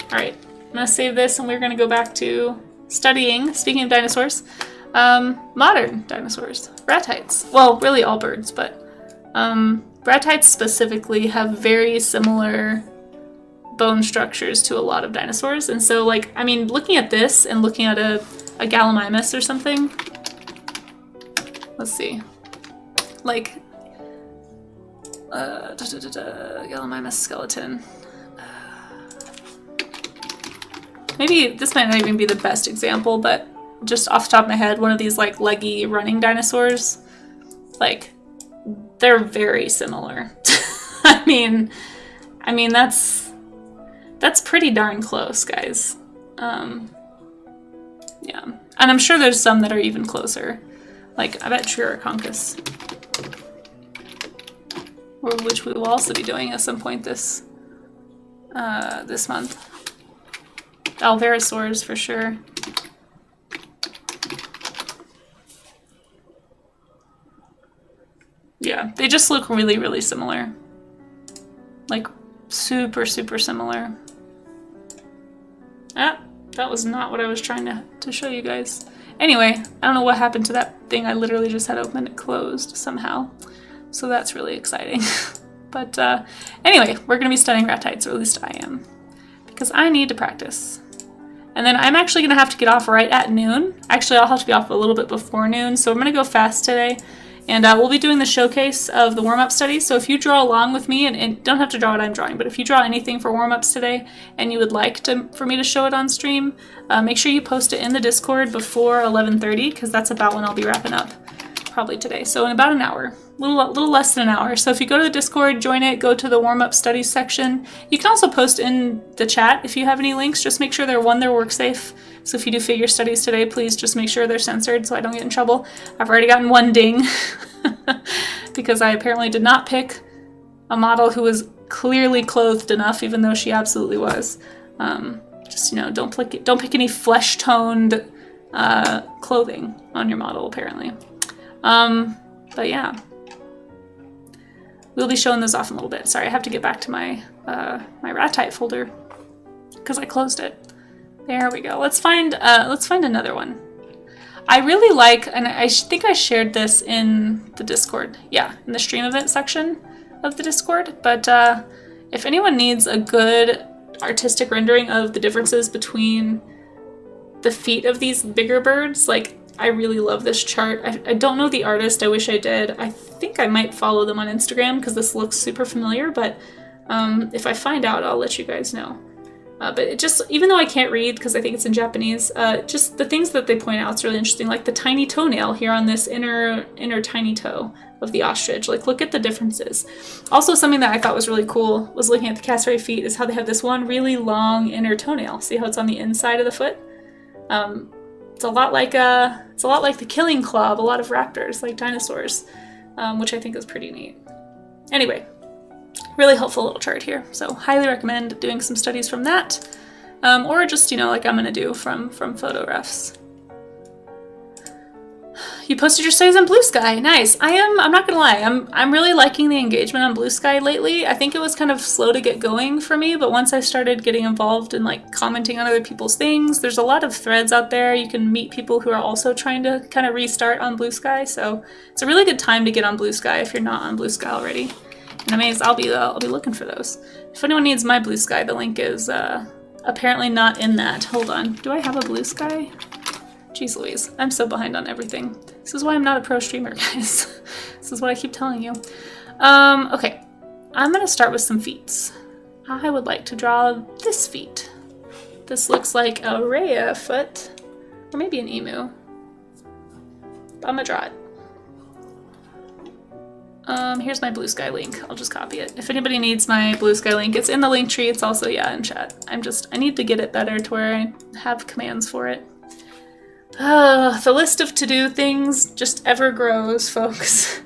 Alright, I'm gonna save this and we're gonna go back to studying, speaking of dinosaurs, modern dinosaurs. Ratites. Well, really all birds, but Ratites specifically have very similar bone structures to a lot of dinosaurs. And so, like, I mean, looking at this and looking at a Gallimimus or something, let's see, like, Gallimimus skeleton. Maybe this might not even be the best example, but just off the top of my head, one of these like leggy running dinosaurs, like, they're very similar. I mean that's pretty darn close, guys. Yeah, and I'm sure there's some that are even closer. Like, I bet Triaconchus, which we will also be doing at some point this month. Alverosaurs for sure. Yeah, they just look really, really similar. Like, super, super similar. Ah, that was not what I was trying to show you guys. Anyway, I don't know what happened to that thing I literally just had open. It closed somehow. So that's really exciting. But anyway, we're going to be studying Ratites, or at least I am. Because I need to practice. And then I'm actually going to have to get off right at noon. Actually, I'll have to be off a little bit before noon. So I'm going to go fast today. And we'll be doing the showcase of the warm-up studies. So if you draw along with me, and don't have to draw what I'm drawing, but if you draw anything for warm-ups today and you would like for me to show it on stream, make sure you post it in the Discord before 11:30, because that's about when I'll be wrapping up, probably today. So in about an hour, a little less than an hour. So if you go to the Discord, join it, go to the warm-up studies section. You can also post in the chat if you have any links. Just make sure they're work safe. So if you do figure studies today, please just make sure they're censored so I don't get in trouble. I've already gotten one ding because I apparently did not pick a model who was clearly clothed enough, even though she absolutely was. Just, you know, don't pick any flesh-toned clothing on your model, apparently. But yeah. We'll be showing those off in a little bit. Sorry, I have to get back to my my Ratite folder because I closed it. There we go. Let's find another one. I really like, and I think I shared this in the Discord. Yeah, in the stream event section of the Discord. But if anyone needs a good artistic rendering of the differences between the feet of these bigger birds, like, I really love this chart. I don't know the artist. I wish I did. I think I might follow them on Instagram because this looks super familiar, but if I find out, I'll let you guys know. But it just, even though I can't read because I think it's in Japanese, just the things that they point out is really interesting, like the tiny toenail here on this inner tiny toe of the ostrich. Like, look at the differences. Also, something that I thought was really cool was looking at the cassowary feet is how they have this one really long inner toenail. See how it's on the inside of the foot? It's a lot like the killing claw of a lot of raptors, like dinosaurs, which I think is pretty neat. Anyway, really helpful little chart here. So highly recommend doing some studies from that, or just, you know, like I'm gonna do from photo refs. You posted your studies on Blue Sky. Nice. I'm not gonna lie, I'm really liking the engagement on Blue Sky lately. I think it was kind of slow to get going for me, but once I started getting involved in like commenting on other people's things, there's a lot of threads out there. You can meet people who are also trying to kind of restart on Blue Sky, so it's a really good time to get on Blue Sky if you're not on Blue Sky already. And I mean, I'll be looking for those. If anyone needs my Blue Sky, the link is apparently not in that. Hold on. Do I have a Blue Sky? Jeez Louise, I'm so behind on everything. This is why I'm not a pro streamer, guys. This is what I keep telling you. Okay, I'm gonna start with some feet. I would like to draw this feet. This looks like a Rhea foot, or maybe an emu. I'm gonna draw it. Here's my Blue Sky link. I'll just copy it. If anybody needs my Blue Sky link, it's in the link tree. It's also, yeah, in chat. I need to get it better to where I have commands for it. The list of to-do things just ever grows, folks.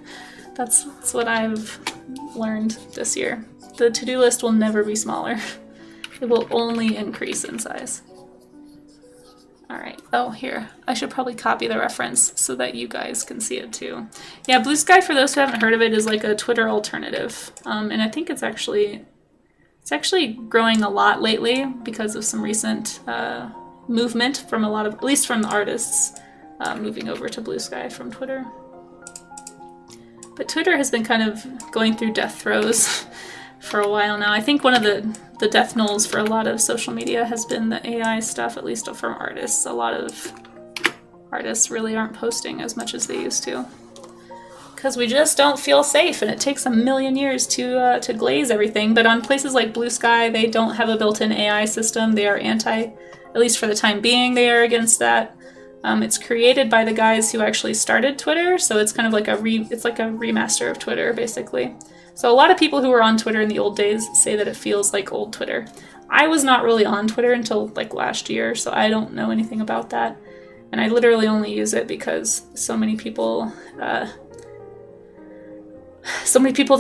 That's what I've learned this year. The to-do list will never be smaller. It will only increase in size. All right, oh, here. I should probably copy the reference so that you guys can see it too. Yeah, Blue Sky, for those who haven't heard of it, is like a Twitter alternative. And I think it's actually growing a lot lately because of some recent movement from a lot of, at least from the artists, moving over to Blue Sky from Twitter. But Twitter has been kind of going through death throes for a while now. I think one of the death knolls for a lot of social media has been the AI stuff, at least from artists. A lot of artists really aren't posting as much as they used to because we just don't feel safe, and it takes a million years to glaze everything. But on places like Blue Sky, they don't have a built-in AI system. They are anti, at least for the time being, they are against that. It's created by the guys who actually started Twitter, so it's kind of like it's like a remaster of Twitter, basically. So a lot of people who were on Twitter in the old days say that it feels like old Twitter. I was not really on Twitter until like last year, so I don't know anything about that. And I literally only use it because so many people that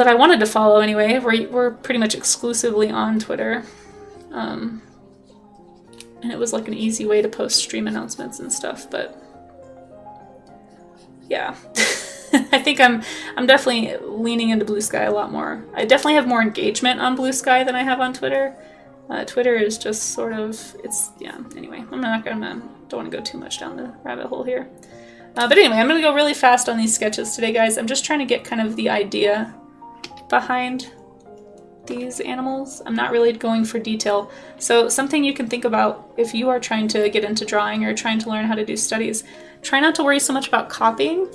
I wanted to follow anyway were pretty much exclusively on Twitter. And it was like an easy way to post stream announcements and stuff, but yeah. I think I'm definitely leaning into Blue Sky a lot more. I definitely have more engagement on Blue Sky than I have on Twitter. Twitter is just sort of, yeah, anyway, don't want to go too much down the rabbit hole here. But anyway, I'm going to go really fast on these sketches today, guys. I'm just trying to get kind of the idea behind these animals. I'm not really going for detail. So something you can think about if you are trying to get into drawing or trying to learn how to do studies, try not to worry so much about copying.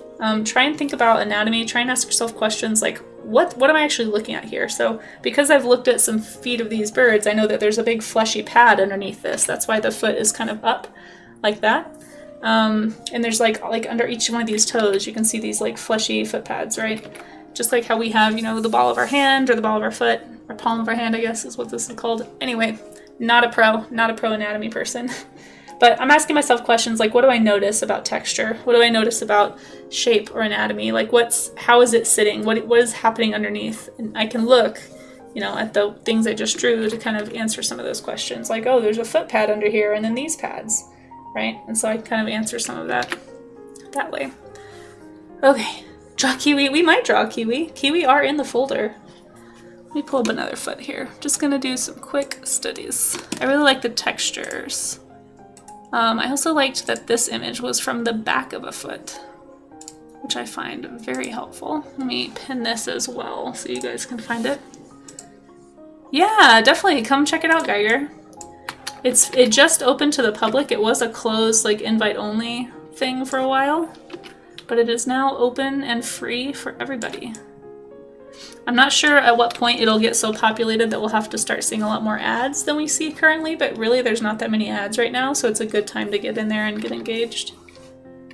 Try and think about anatomy. Try and ask yourself questions like, what am I actually looking at here? So because I've looked at some feet of these birds, I know that there's a big fleshy pad underneath this. That's why the foot is kind of up like that. And there's like under each one of these toes, you can see these like fleshy foot pads, right? Just like how we have, the ball of our hand or the ball of our foot, or palm of our hand, I guess is what this is called. Anyway, not a pro anatomy person. But I'm asking myself questions like, what do I notice about texture? What do I notice about shape or anatomy? Like, how is it sitting? What is happening underneath? And I can look, at the things I just drew to kind of answer some of those questions. Like, oh, there's a foot pad under here, and then these pads, right? And so I kind of answer some of that way. Okay, draw kiwi. We might draw kiwi. Kiwi are in the folder. Let me pull up another foot here. Just gonna do some quick studies. I really like the textures. I also liked that this image was from the back of a foot, which I find very helpful. Let me pin this as well so you guys can find it. Yeah, definitely come check it out, Geiger. It just opened to the public. It was a closed, like, invite-only thing for a while, but it is now open and free for everybody. I'm not sure at what point it'll get so populated that we'll have to start seeing a lot more ads than we see currently, but really there's not that many ads right now, so it's a good time to get in there and get engaged.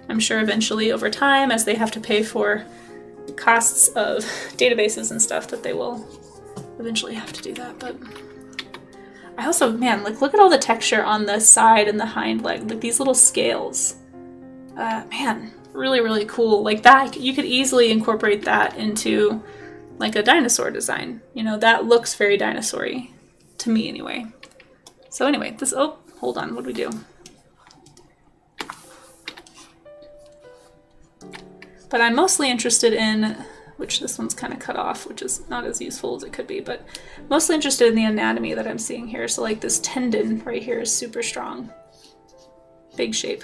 I'm sure eventually over time, as they have to pay for costs of databases and stuff, that they will eventually have to do that. But I also, man, like, look at all the texture on the side and the hind leg, like these little scales. Man, really, really cool. Like that, you could easily incorporate that into like a dinosaur design. That looks very dinosaur-y to me anyway. So anyway, hold on, what do we do? But I'm mostly interested in, which this one's kind of cut off, which is not as useful as it could be, but mostly interested in the anatomy that I'm seeing here. So like this tendon right here is super strong. Big shape.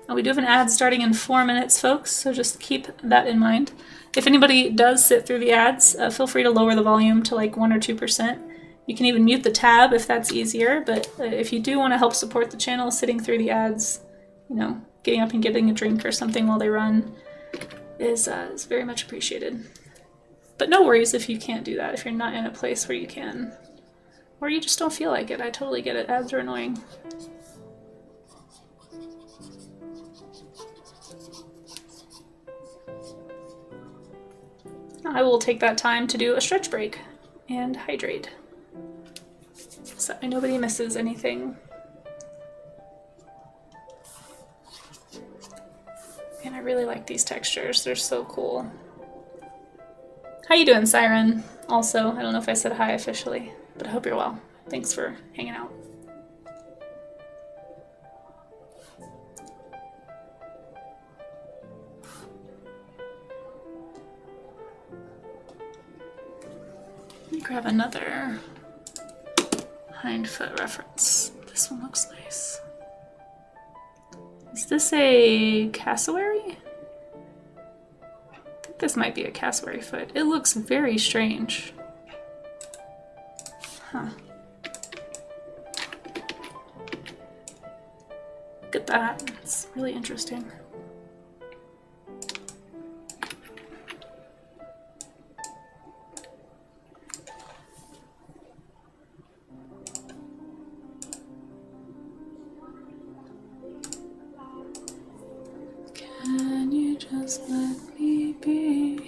And we do have an ad starting in 4 minutes, folks, so just keep that in mind. If anybody does sit through the ads, feel free to lower the volume to like 1 or 2%. You can even mute the tab if that's easier, but if you do want to help support the channel sitting through the ads, getting up and getting a drink or something while they run is very much appreciated. But no worries if you can't do that, if you're not in a place where you can. Or you just don't feel like it. I totally get it. Ads are annoying. I will take that time to do a stretch break and hydrate, so nobody misses anything. And I really like these textures. They're so cool. How you doing, Siren? Also, I don't know if I said hi officially, but I hope you're well. Thanks for hanging out. Let me grab another hindfoot reference. This one looks nice. Is this a cassowary? I think this might be a cassowary foot. It looks very strange. Huh. Look at that. It's really interesting. Can you just let me be?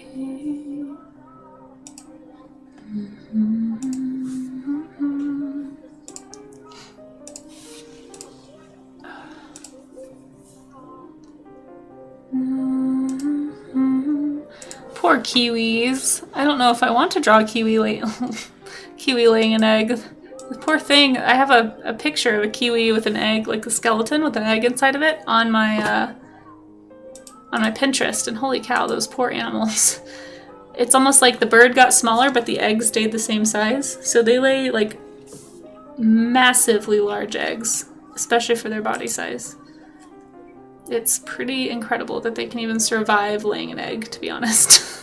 Poor kiwis. I don't know if I want to draw a kiwi laying an egg. The poor thing. I have a picture of a kiwi with an egg, like a skeleton with an egg inside of it, on my Pinterest, and holy cow, those poor animals. It's almost like the bird got smaller, but the egg stayed the same size. So they lay like massively large eggs, especially for their body size. It's pretty incredible that they can even survive laying an egg, to be honest.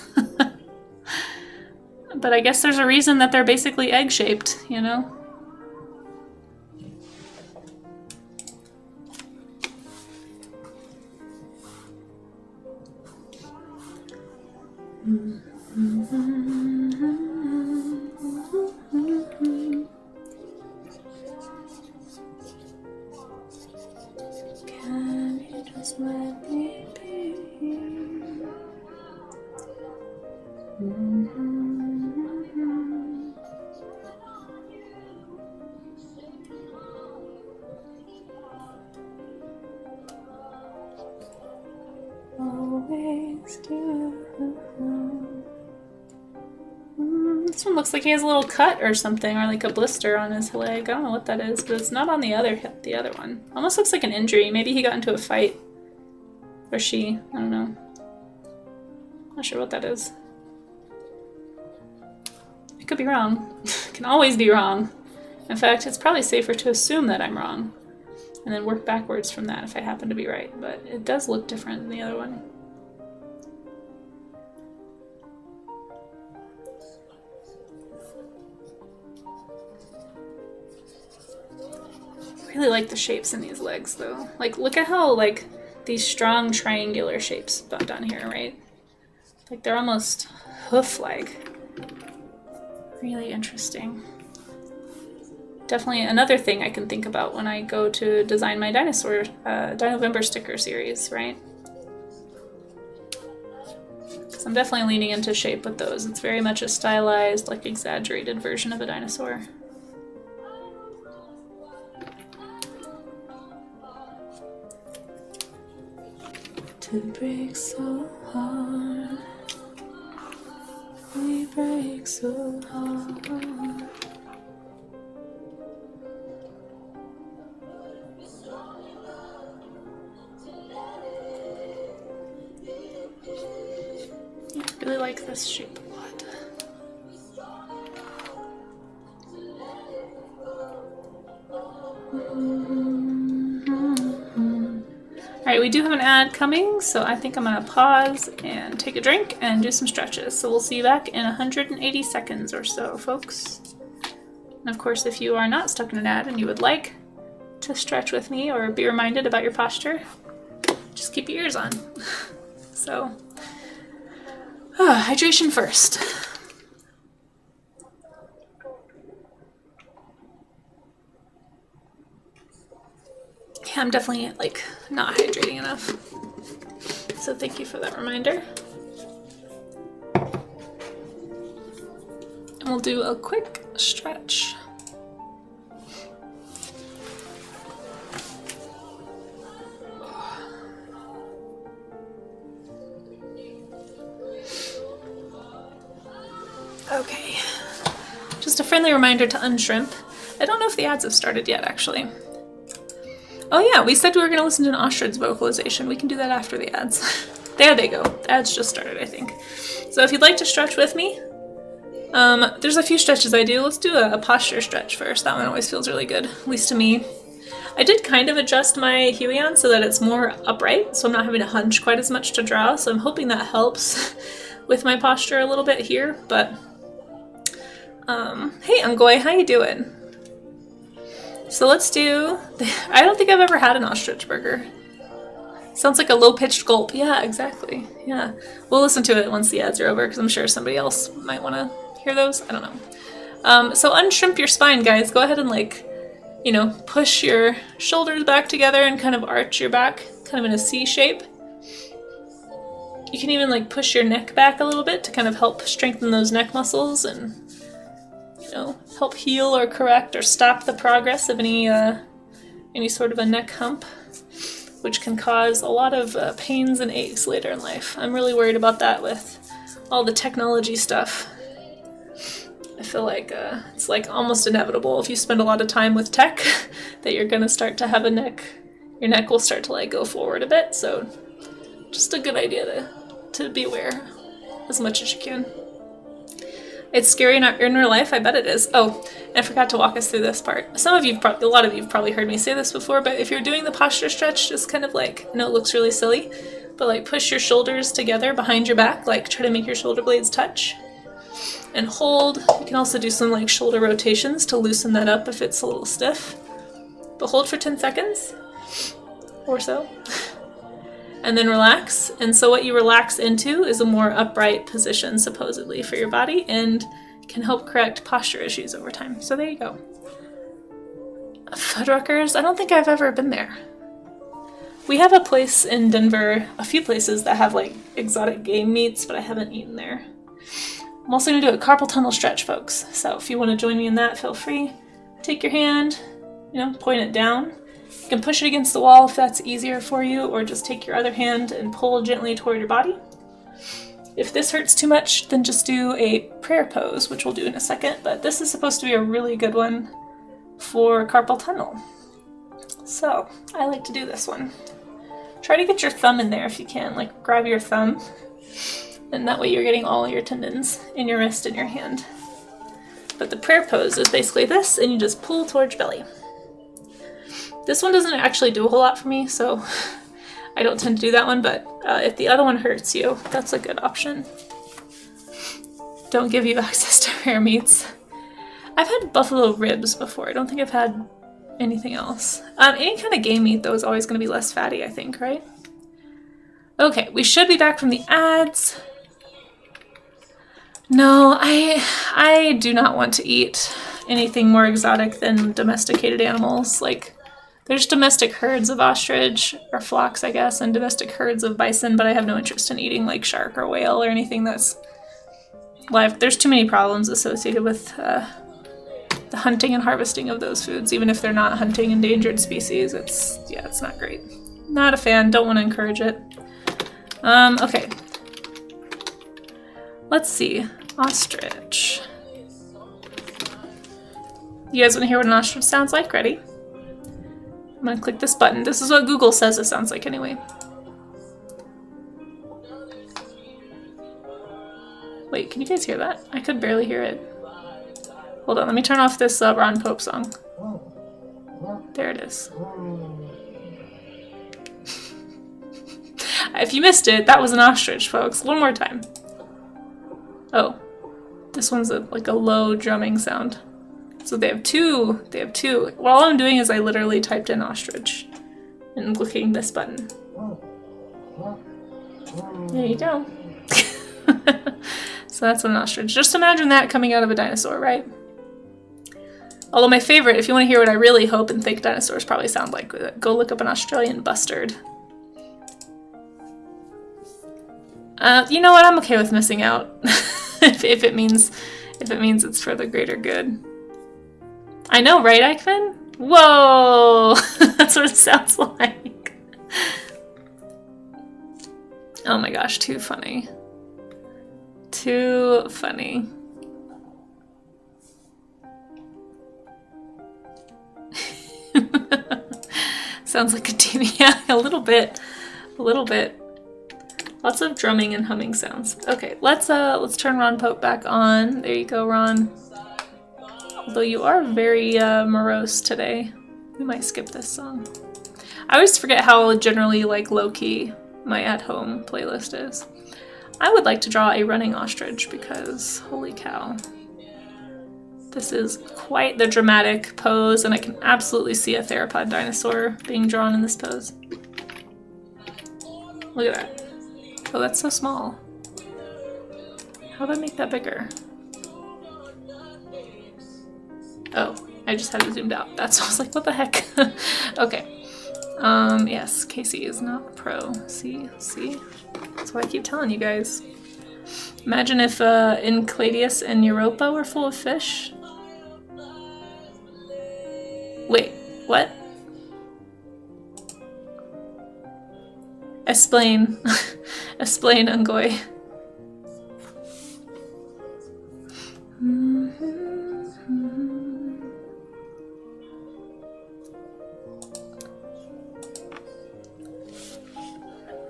But I guess there's a reason that they're basically egg-shaped, you know? Can you just let me be? Always do. This one looks like he has a little cut or something, or like a blister on his leg. I don't know what that is, but it's not on the other one. Almost looks like an injury. Maybe he got into a fight. Or she. I don't know. Not sure what that is. I could be wrong. Can always be wrong. In fact, it's probably safer to assume that I'm wrong, and then work backwards from that if I happen to be right. But it does look different than the other one. I really like the shapes in these legs, though. Like, look at how, like, these strong triangular shapes down here, right? Like, they're almost hoof-like. Really interesting. Definitely another thing I can think about when I go to design my dinosaur, Dinovember sticker series, right? Because I'm definitely leaning into shape with those. It's very much a stylized, like, exaggerated version of a dinosaur. To break so hard, we break so hard. I really like this shape a lot. Alright, we do have an ad coming, so I think I'm going to pause and take a drink and do some stretches. So we'll see you back in 180 seconds or so, folks. And of course, if you are not stuck in an ad and you would like to stretch with me or be reminded about your posture, just keep your ears on. So, hydration first. Yeah, I'm definitely like not hydrating enough. So thank you for that reminder. And we'll do a quick stretch. Okay, just a friendly reminder to unshrimp. I don't know if the ads have started yet, actually. Oh yeah, we said we were going to listen to an ostrich vocalization. We can do that after the ads. There they go. The ads just started, I think. So if you'd like to stretch with me, there's a few stretches I do. Let's do a posture stretch first. That one always feels really good, at least to me. I did kind of adjust my Huion so that it's more upright, so I'm not having to hunch quite as much to draw, so I'm hoping that helps with my posture a little bit here, but hey Ungoy, how you doing? So let's do, I don't think I've ever had an ostrich burger. Sounds like a low-pitched gulp. Yeah, exactly. Yeah. We'll listen to it once the ads are over, because I'm sure somebody else might want to hear those. I don't know. So unshrimp your spine, guys. Go ahead and, like, you know, push your shoulders back together and kind of arch your back, kind of in a C shape. You can even, like, push your neck back a little bit to kind of help strengthen those neck muscles and, you know, help heal or correct or stop the progress of any sort of a neck hump, which can cause a lot of pains and aches later in life. I'm really worried about that with all the technology stuff. I feel like it's like almost inevitable if you spend a lot of time with tech that you're gonna start to have your neck will start to like go forward a bit, so just a good idea to be aware as much as you can. It's scary in real life, I bet it is. Oh, and I forgot to walk us through this part. A lot of you have probably heard me say this before, but if you're doing the posture stretch, just kind of like, I know it looks really silly, but like push your shoulders together behind your back, like try to make your shoulder blades touch. And hold. You can also do some like shoulder rotations to loosen that up if it's a little stiff. But hold for 10 seconds or so. And then relax. And so what you relax into is a more upright position, supposedly, for your body, and can help correct posture issues over time. So there you go. Fuddruckers? I don't think I've ever been there. We have a place in Denver, a few places that have like exotic game meats, but I haven't eaten there. I'm also going to do a carpal tunnel stretch, folks. So if you want to join me in that, feel free. Take your hand, you know, point it down. You can push it against the wall if that's easier for you, or just take your other hand and pull gently toward your body. If this hurts too much, then just do a prayer pose, which we'll do in a second, but this is supposed to be a really good one for carpal tunnel. So, I like to do this one. Try to get your thumb in there if you can, like grab your thumb, and that way you're getting all your tendons in your wrist and your hand. But the prayer pose is basically this, and you just pull towards your belly. This one doesn't actually do a whole lot for me, so I don't tend to do that one, but if the other one hurts you, that's a good option. Don't give you access to rare meats. I've had buffalo ribs before. I don't think I've had anything else. Any kind of game meat, though, is always going to be less fatty, I think, right? Okay, we should be back from the ads. No, I do not want to eat anything more exotic than domesticated animals. Like, there's domestic herds of ostrich, or flocks, I guess, and domestic herds of bison, but I have no interest in eating, like, shark or whale or anything that's live. There's too many problems associated with the hunting and harvesting of those foods, even if they're not hunting endangered species. It's not great. Not a fan, don't want to encourage it. Okay. Let's see. Ostrich. You guys want to hear what an ostrich sounds like? Ready? I'm gonna click this button. This is what Google says it sounds like anyway. Wait, can you guys hear that? I could barely hear it. Hold on, let me turn off this Ron Pope song. There it is. If you missed it, that was an ostrich, folks. One more time. Oh, this one's like a low drumming sound. So they have two. Well, all I'm doing is I literally typed in ostrich and clicking this button. There you go. So that's an ostrich. Just imagine that coming out of a dinosaur, right? Although my favorite, if you want to hear what I really hope and think dinosaurs probably sound like, go look up an Australian bustard. You know what? I'm okay with missing out if it means it's for the greater good. I know, right, Eichmann? Whoa! That's what it sounds like. Oh my gosh, too funny. Too funny. Sounds like a TV. Yeah, a little bit. A little bit. Lots of drumming and humming sounds. Okay, let's turn Ron Pope back on. There you go, Ron. Although you are very morose today. We might skip this song. I always forget how generally like low-key my at-home playlist is. I would like to draw a running ostrich because holy cow. This is quite the dramatic pose, and I can absolutely see a theropod dinosaur being drawn in this pose. Look at that. Oh, that's so small. How do I make that bigger? Oh, I just had it zoomed out. That's why I was like, what the heck? Okay. Yes, Casey is not pro. See? That's why I keep telling you guys. Imagine if Encladius and Europa were full of fish. Wait, what? Explain. Explain, Ungoy.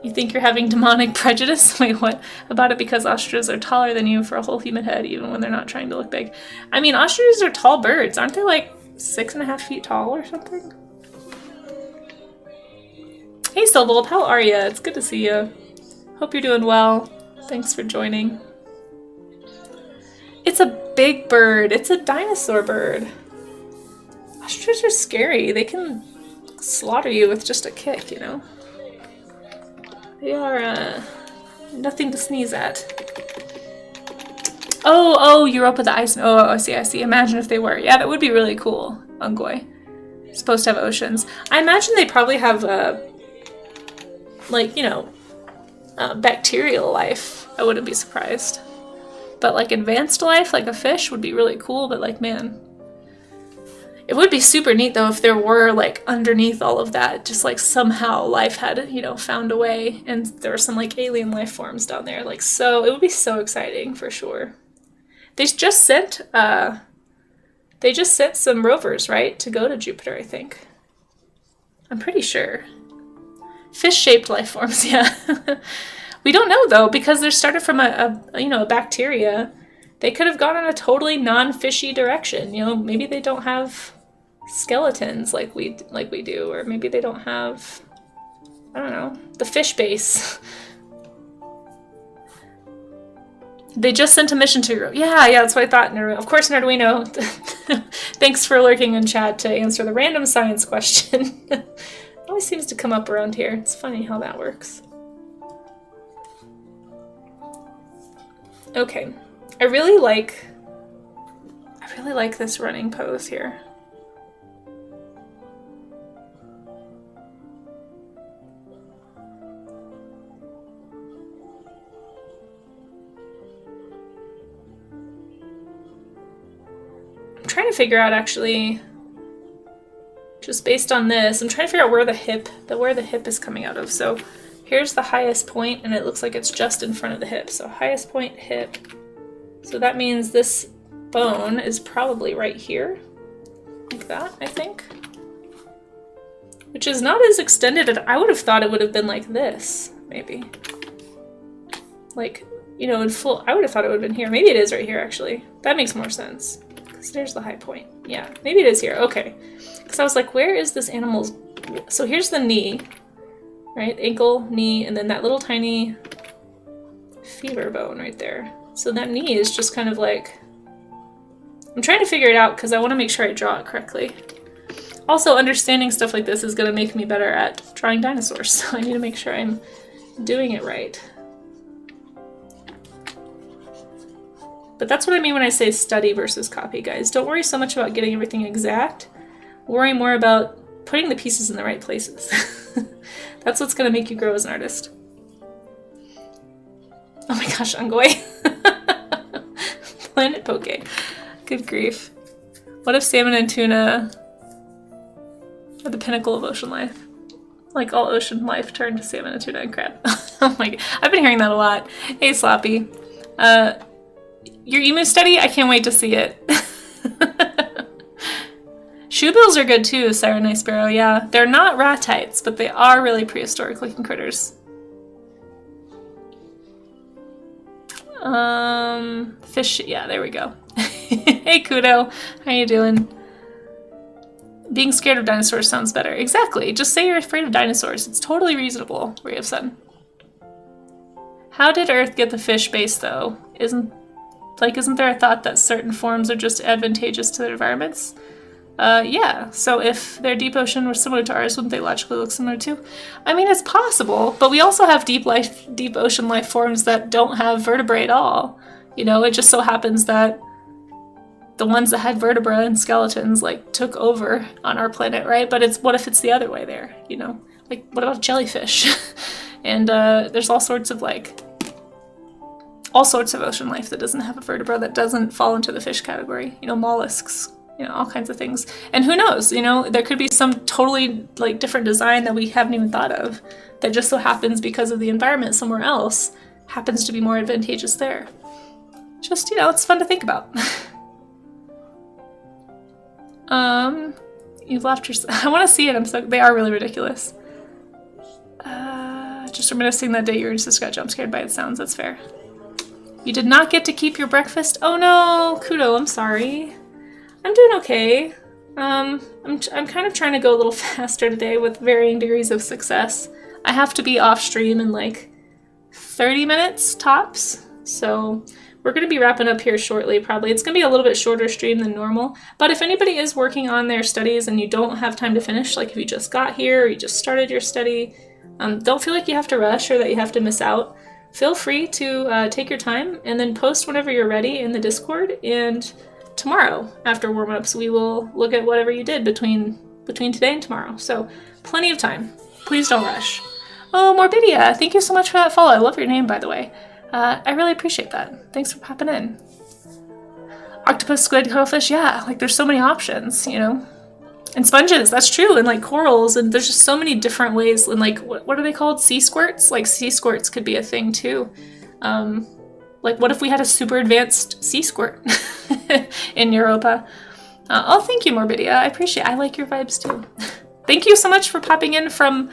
You think you're having demonic prejudice? Wait, what? About it because ostriches are taller than you for a whole human head, even when they're not trying to look big. I mean, ostriches are tall birds. Aren't they like 6.5 feet tall or something? Hey, Silvold, how are you? It's good to see you. Hope you're doing well. Thanks for joining. It's a big bird. It's a dinosaur bird. Ostriches are scary. They can slaughter you with just a kick, you know? They are, nothing to sneeze at. Oh, Europa the ice. Oh, I see. Imagine if they were. Yeah, that would be really cool. Ungoy. Supposed to have oceans. I imagine they probably have, like, you know, bacterial life. I wouldn't be surprised. But, like, advanced life, like a fish, would be really cool. But, like, man. It would be super neat, though, if there were, like, underneath all of that, just, like, somehow life had, you know, found a way, and there were some, like, alien life forms down there. Like, so, it would be so exciting, for sure. They just sent some rovers, right, to go to Jupiter, I think. I'm pretty sure. Fish-shaped life forms, yeah. We don't know, though, because they're started from a bacteria. They could have gone in a totally non-fishy direction. You know, maybe they don't have skeletons like we do, or maybe they don't have, I don't know, the fish base. They just sent a mission to Europe. Yeah, that's what I thought. Of course, Nerduino. Thanks for lurking in chat to answer the random science question. It always seems to come up around here. It's funny how that works. Okay, I really like this running pose here. I'm trying to figure out, actually, just based on this, I'm trying to figure out where the hip is coming out of. So here's the highest point, and it looks like it's just in front of the hip. So highest point, hip. So that means this bone is probably right here, like that, I think. Which is not as extended as I would have thought. It would have been like this, maybe. Like, you know, in full, I would have thought it would have been here. Maybe it is right here, actually. That makes more sense. Because there's the high point. Yeah, maybe it is here. Okay. Because I was like, where is this animal's... So here's the knee, right? Ankle, knee, and then that little tiny femur bone right there. So that knee is just kind of like... I'm trying to figure it out because I want to make sure I draw it correctly. Also, understanding stuff like this is going to make me better at drawing dinosaurs. So I need to make sure I'm doing it right. But that's what I mean when I say study versus copy, guys. Don't worry so much about getting everything exact. Worry more about putting the pieces in the right places. That's what's going to make you grow as an artist. Oh my gosh, Ungoy. Planet Poke. Good grief. What if salmon and tuna are the pinnacle of ocean life? Like all ocean life turned to salmon and tuna and crab. Oh my god. I've been hearing that a lot. Hey, Sloppy. Your emu study? I can't wait to see it. Shoebills are good too, Siren Nice Sparrow. Yeah, they're not Ratites, but they are really prehistoric looking critters. Fish, yeah, there we go. Hey, Kudo, how you doing? Being scared of dinosaurs sounds better. Exactly, just say you're afraid of dinosaurs. It's totally reasonable, Ray of Sun. How did Earth get the fish base, though? Isn't there a thought that certain forms are just advantageous to their environments? Yeah, so if their deep ocean were similar to ours, wouldn't they logically look similar too? I mean, it's possible, but we also have deep ocean life forms that don't have vertebrae at all. You know, it just so happens that the ones that had vertebrae and skeletons, like, took over on our planet, right? But what if it's the other way there, you know? Like, what about jellyfish? And, there's all sorts of ocean life that doesn't have a vertebra, that doesn't fall into the fish category. You know, mollusks. You know, all kinds of things. And who knows, you know, there could be some totally, like, different design that we haven't even thought of that just so happens because of the environment somewhere else happens to be more advantageous there. Just, you know, it's fun to think about. You've left your... I want to see it. They are really ridiculous. Just reminiscing that day you just got jump scared by its sounds. That's fair. You did not get to keep your breakfast? Oh no, Kudo, I'm sorry. I'm doing okay. I'm kind of trying to go a little faster today with varying degrees of success. I have to be off stream in like 30 minutes tops, so we're going to be wrapping up here shortly probably. It's going to be a little bit shorter stream than normal, but if anybody is working on their studies and you don't have time to finish, like if you just got here or you just started your study, don't feel like you have to rush or that you have to miss out. Feel free to take your time and then post whenever you're ready in the Discord, and tomorrow, after warm-ups, we will look at whatever you did between today and tomorrow. So, plenty of time. Please don't rush. Oh, Morbidia, thank you so much for that follow. I love your name, by the way. I really appreciate that. Thanks for popping in. Octopus, squid, cuttlefish, yeah, like there's so many options, you know? And sponges, that's true, and like corals, and there's just so many different ways, and like, what are they called? Sea squirts? Like sea squirts could be a thing too. Like, what if we had a super advanced sea squirt in Europa? Oh, thank you, Morbidia. I appreciate it. I like your vibes, too. Thank you so much for popping in from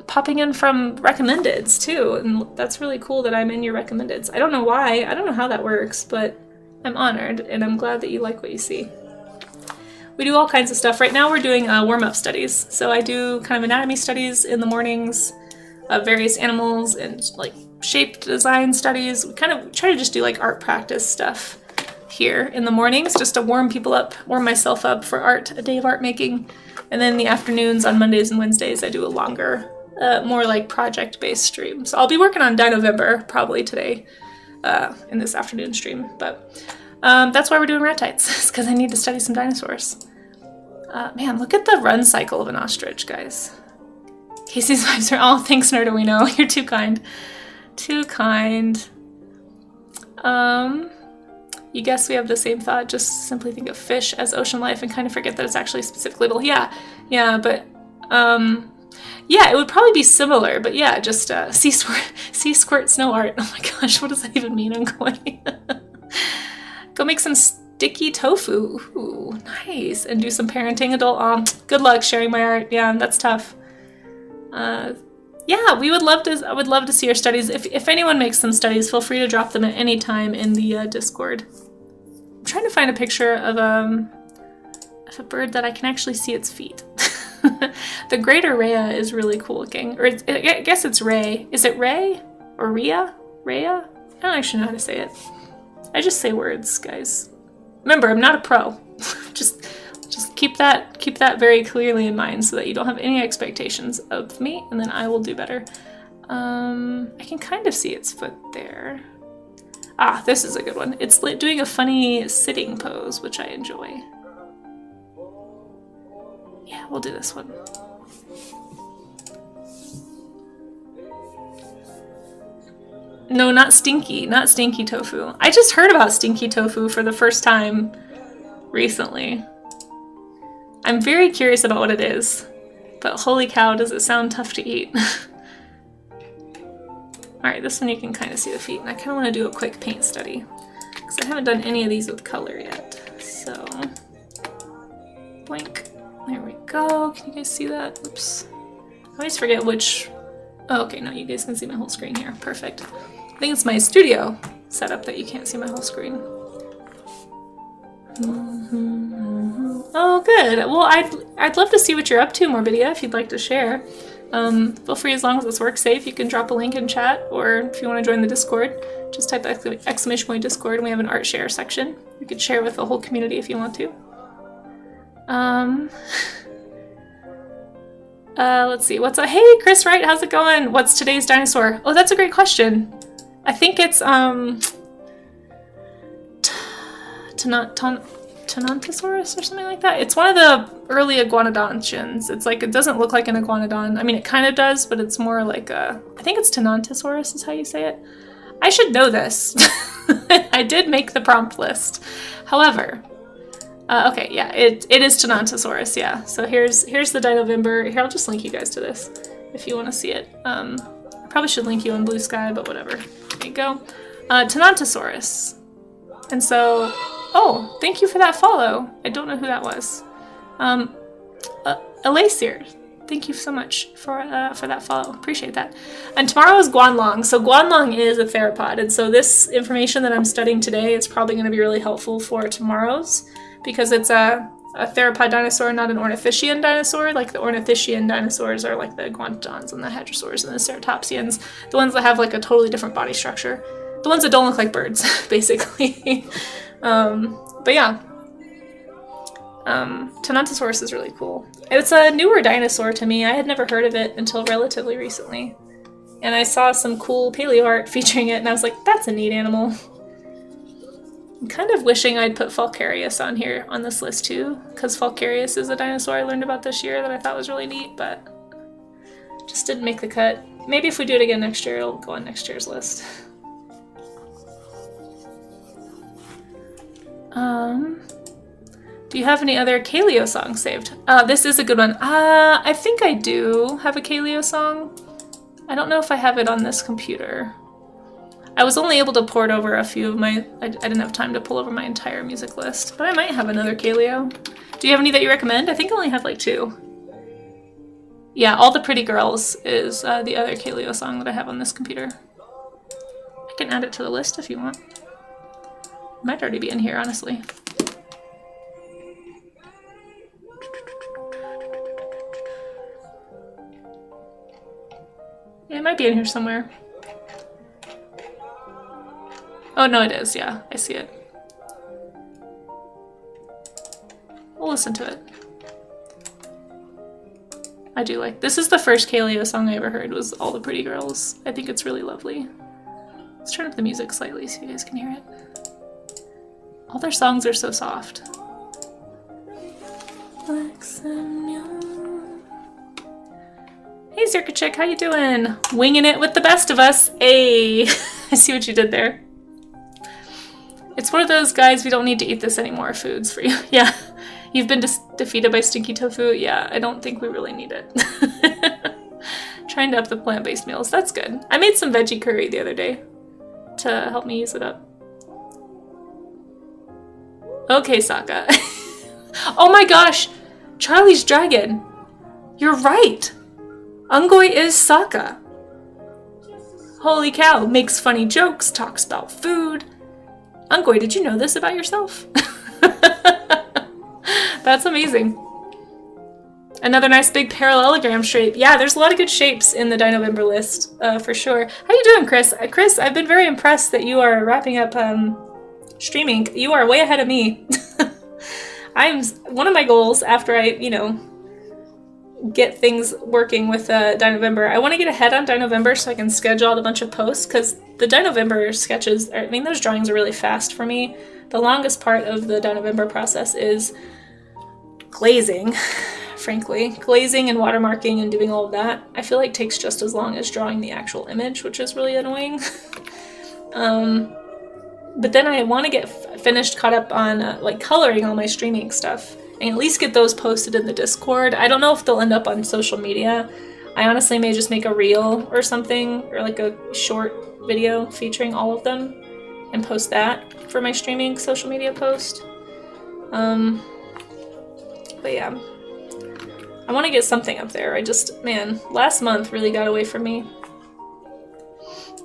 recommendeds, too. And that's really cool that I'm in your recommendeds. I don't know why. I don't know how that works, but I'm honored, and I'm glad that you like what you see. We do all kinds of stuff. Right now, we're doing warm-up studies. So I do kind of anatomy studies in the mornings of various animals and, like, shape design studies. We kind of try to just do like art practice stuff here in the mornings just to warm myself up for a day of art making. And then in the afternoons on Mondays and Wednesdays, I do a longer, more like project-based stream. So I'll be working on Dinovember probably today in this afternoon stream. But that's why we're doing Ratites. It's because I need to study some dinosaurs. Man, look at the run cycle of an ostrich, guys. Casey's vibes are all thanks, Nerdowino. You're too kind. Too kind. You guess we have the same thought. Just simply think of fish as ocean life and kind of forget that it's actually a specific label. Yeah, but yeah, it would probably be similar. But yeah, just sea squirt, snow art. Oh my gosh, what does that even mean? I'm going. Go make some sticky tofu. Ooh, nice. And do some parenting adult. Good luck sharing my art. Yeah, that's tough. Yeah, I would love to see your studies. If anyone makes some studies, feel free to drop them at any time in the Discord. I'm trying to find a picture of a bird that I can actually see its feet. The greater Rhea is really cool looking. Or I guess it's Ray. Is it Ray? Or Rhea? Rhea? I don't actually know how to say it. I just say words, guys. Remember, I'm not a pro. Just keep that very clearly in mind so that you don't have any expectations of me, and then I will do better. I can kind of see its foot there. Ah, this is a good one. It's doing a funny sitting pose, which I enjoy. Yeah, we'll do this one. No, not stinky. Not stinky tofu. I just heard about stinky tofu for the first time recently. I'm very curious about what it is, but holy cow, does it sound tough to eat. Alright, this one you can kind of see the feet, and I kind of want to do a quick paint study, because I haven't done any of these with color yet. So, blink. There we go. Can you guys see that? Oops. I always forget which... Oh, okay, no, you guys can see my whole screen here. Perfect. I think it's my studio setup that you can't see my whole screen. Oh, good. Well, I'd love to see what you're up to, Morbidia, if you'd like to share. Feel free, as long as it's work safe, you can drop a link in chat, or if you want to join the Discord, just type exclamation point Discord, and we have an art share section. You could share with the whole community if you want to. Let's see, what's up? Hey, Chris Wright, how's it going? What's today's dinosaur? Oh, that's a great question. I think it's, Tenontosaurus or something like that. It's one of the early iguanodontians. It's like, it doesn't look like an iguanodon. I mean, it kind of does, but it's more like a, I think it's Tenontosaurus is how you say it. I should know this. I did make the prompt list. However, okay, yeah, it is Tenontosaurus, yeah. So here's the Dinovember. Here, I'll just link you guys to this if you want to see it. I probably should link you on Blue Sky, but whatever. There you go. Tenontosaurus. And so, oh, thank you for that follow. I don't know who that was. Elasier, thank you so much for that follow. Appreciate that. And tomorrow is Guanlong. So Guanlong is a theropod, and so this information that I'm studying today is probably going to be really helpful for tomorrow's, because it's a theropod dinosaur, not an ornithischian dinosaur. Like the ornithischian dinosaurs are like the iguanodons and the hadrosaurs and the ceratopsians, the ones that have like a totally different body structure. The ones that don't look like birds, basically. But yeah. Tenontosaurus is really cool. It's a newer dinosaur to me. I had never heard of it until relatively recently. And I saw some cool paleo art featuring it, and I was like, that's a neat animal. I'm kind of wishing I'd put Falcarius on here on this list too, because Falcarius is a dinosaur I learned about this year that I thought was really neat, but just didn't make the cut. Maybe if we do it again next year, it'll go on next year's list. Do you have any other Kaleo songs saved? This is a good one. I think I do have a Kaleo song. I don't know if I have it on this computer. I was only able to port over a few of my... I didn't have time to pull over my entire music list, but I might have another Kaleo. Do you have any that you recommend? I think I only have like 2. Yeah, All the Pretty Girls is the other Kaleo song that I have on this computer. I can add it to the list if you want. It might already be in here, honestly. Yeah, it might be in here somewhere. Oh, no, it is. Yeah, I see it. We'll listen to it. I do like... This is the first Kaleo song I ever heard, was All the Pretty Girls. I think it's really lovely. Let's turn up the music slightly so you guys can hear it. All their songs are so soft. Hey Zirka Chick, how you doing? Winging it with the best of us. Hey, I see what you did there. It's one of those guys, we don't need to eat this anymore foods for you. Yeah, you've been defeated by stinky tofu. Yeah, I don't think we really need it. Trying to up the plant-based meals, that's good. I made some veggie curry the other day to help me use it up. Okay, Sokka. Oh my gosh, Charlie's Dragon. You're right. Ungoy is Sokka. Holy cow, makes funny jokes, talks about food. Ungoy, did you know this about yourself? That's amazing. Another nice big parallelogram shape. Yeah, there's a lot of good shapes in the Dinovember list, for sure. How you doing, Chris? Chris, I've been very impressed that you are wrapping up streaming. You are way ahead of me. I'm one of my goals after I, get things working with Dinovember. I want to get ahead on Dinovember so I can schedule out a bunch of posts, because the Dinovember sketches, I mean, those drawings are really fast for me. The longest part of the Dinovember process is glazing, frankly. Glazing and watermarking and doing all of that, I feel like takes just as long as drawing the actual image, which is really annoying. But then I want to get finished, caught up on like coloring all my streaming stuff, and at least get those posted in the Discord. I don't know if they'll end up on social media. I honestly may just make a reel or something, or like a short video featuring all of them and post that for my streaming social media post. But yeah, I want to get something up there. Man, last month really got away from me.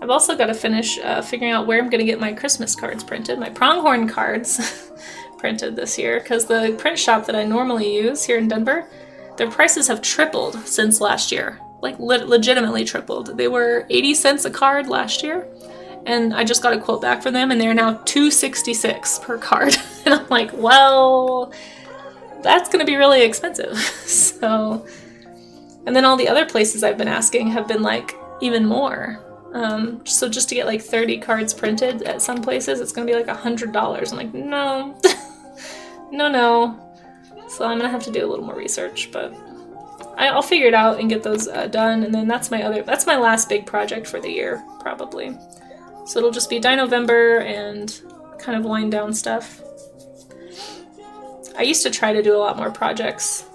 I've also got to finish figuring out where I'm going to get my Christmas cards printed, my pronghorn cards printed this year, because the print shop that I normally use here in Denver, their prices have tripled since last year. Like legitimately tripled. They were 80 cents a card last year, and I just got a quote back from them, and they're now $2.66 per card. And I'm like, well, that's going to be really expensive. So, and then all the other places I've been asking have been like even more. So just to get like 30 cards printed at some places, it's gonna be like $100. I'm like, no, no. So I'm gonna have to do a little more research, but I'll figure it out and get those done. And then that's my last big project for the year, probably. So it'll just be Dinovember and kind of wind down stuff. I used to try to do a lot more projects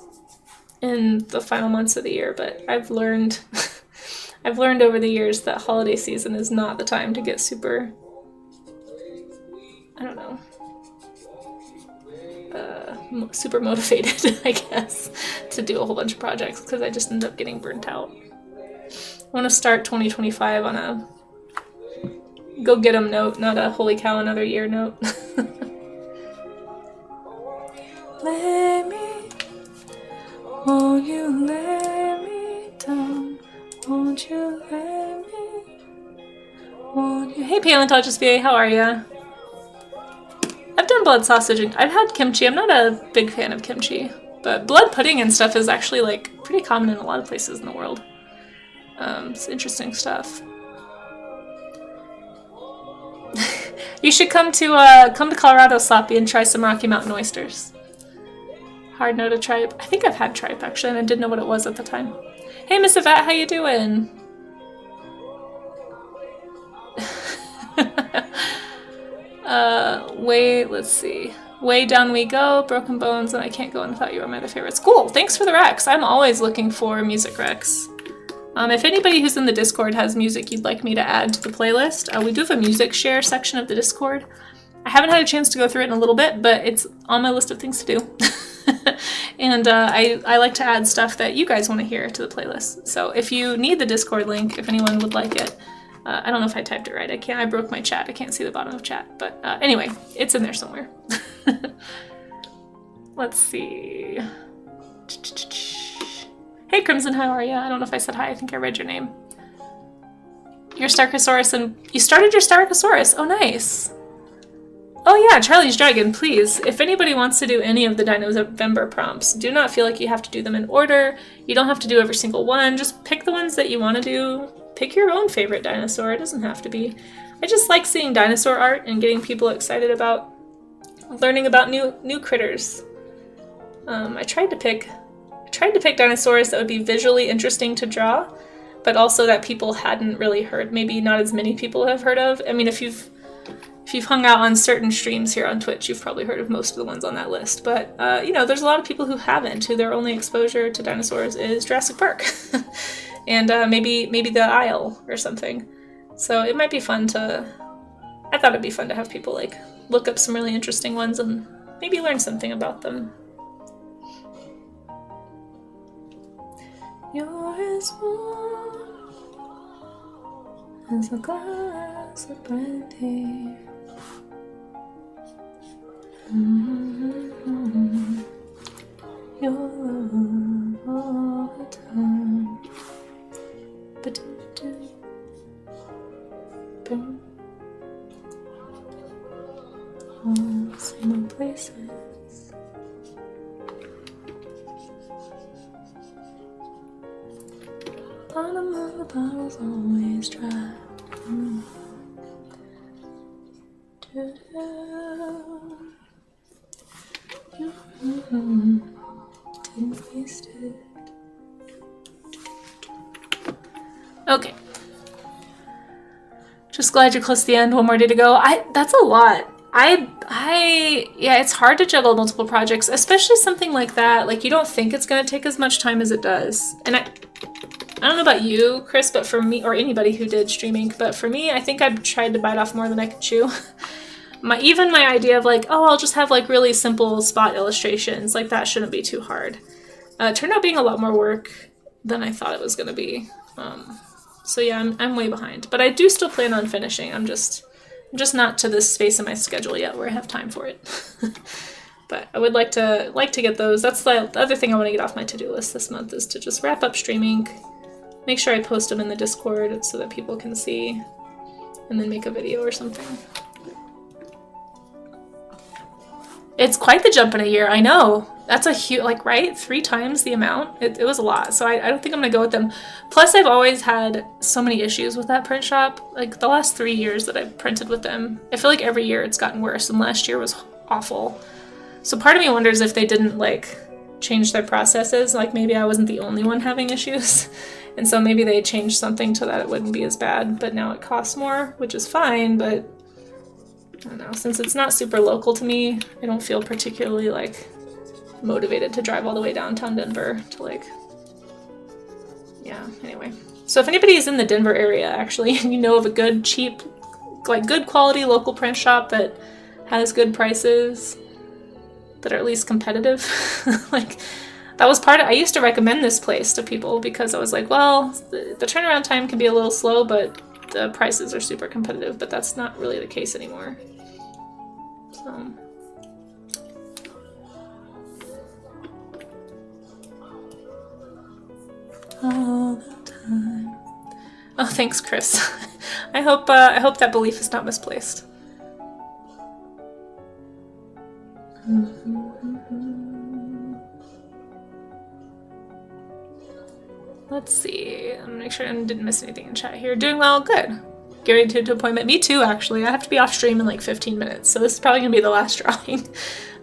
in the final months of the year, but I've learned over the years that holiday season is not the time to get super, I don't know, super motivated, I guess, to do a whole bunch of projects, because I just end up getting burnt out. I want to start 2025 on a go get 'em note, not a holy cow another year note. Let me, won't you let me down? Won't you let me? Won't you? Hey, Paleontologist VA, how are ya? I've done blood sausage and I've had kimchi. I'm not a big fan of kimchi, but blood pudding and stuff is actually like pretty common in a lot of places in the world. It's interesting stuff. You should come to Colorado, Sloppy, and try some Rocky Mountain oysters. Hard no to tripe. I think I've had tripe actually, and I didn't know what it was at the time. Hey, Miss Yvette, how you doing? Let's see. Way down we go, Broken Bones, and I Can't Go, and Thought You Were My Other Favorites. Cool, thanks for the recs. I'm always looking for music recs. If anybody who's in the Discord has music you'd like me to add to the playlist, we do have a music share section of the Discord. I haven't had a chance to go through it in a little bit, but it's on my list of things to do. And I like to add stuff that you guys want to hear to the playlist. So if you need the Discord link, if anyone would like it, I don't know if I typed it right. I broke my chat. I can't see the bottom of chat. But anyway, it's in there somewhere. Let's see. Hey, Crimson, how are you? I don't know if I said hi. I think I read your name. Your Starkosaurus, and you started your Starkosaurus. Oh, nice. Oh yeah, Charlie's Dragon, please. If anybody wants to do any of the Dinovember prompts, do not feel like you have to do them in order. You don't have to do every single one. Just pick the ones that you want to do. Pick your own favorite dinosaur. It doesn't have to be. I just like seeing dinosaur art and getting people excited about learning about new critters. I tried to pick dinosaurs that would be visually interesting to draw, but also that people hadn't really heard. Maybe not as many people have heard of. I mean, if you've hung out on certain streams here on Twitch, you've probably heard of most of the ones on that list. But, you know, there's a lot of people who haven't, who their only exposure to dinosaurs is Jurassic Park. And maybe the Isle or something. So it might be fun I thought it'd be fun to have people, like, look up some really interesting ones and maybe learn something about them. You're as warm as a glass of brandy. Your love all the time. But all same places. Bottom of the bottle's always dry. Didn't waste it. Okay. Just glad you're close to the end. One more day to go. That's a lot. Yeah, it's hard to juggle multiple projects, especially something like that. Like, you don't think it's going to take as much time as it does. And I don't know about you, Chris, but for me, or anybody who did streaming, but for me, I think I've tried to bite off more than I could chew. Even my idea of like, oh, I'll just have like really simple spot illustrations, like that shouldn't be too hard. It turned out being a lot more work than I thought it was going to be. So yeah, I'm way behind, but I do still plan on finishing. I'm just not to this space in my schedule yet where I have time for it. But I would like to get those. That's the other thing I want to get off my to-do list this month, is to just wrap up streaming, make sure I post them in the Discord so that people can see, and then make a video or something. It's quite the jump in a year, I know. That's a huge, like, right? 3 times the amount? It was a lot, so I don't think I'm gonna go with them. Plus, I've always had so many issues with that print shop. Like, the last 3 years that I've printed with them, I feel like every year it's gotten worse, and last year was awful. So part of me wonders if they didn't, like, change their processes. Like, maybe I wasn't the only one having issues. And so maybe they changed something so that it wouldn't be as bad, but now it costs more, which is fine, but I don't know. Since it's not super local to me, I don't feel particularly, like, motivated to drive all the way downtown Denver to, like, yeah, anyway. So if anybody is in the Denver area, actually, and you know of a good, cheap, like, good quality local print shop that has good prices that are at least competitive, like, that was part of, I used to recommend this place to people because I was like, well, the turnaround time can be a little slow, but the prices are super competitive, but that's not really the case anymore. So. All the time. Oh, thanks, Chris. I hope that belief is not misplaced. Let's see. I'm gonna make sure I didn't miss anything in chat here. Doing well, good. Getting to appointment. Me too, actually. I have to be off stream in like 15 minutes, so this is probably gonna be the last drawing.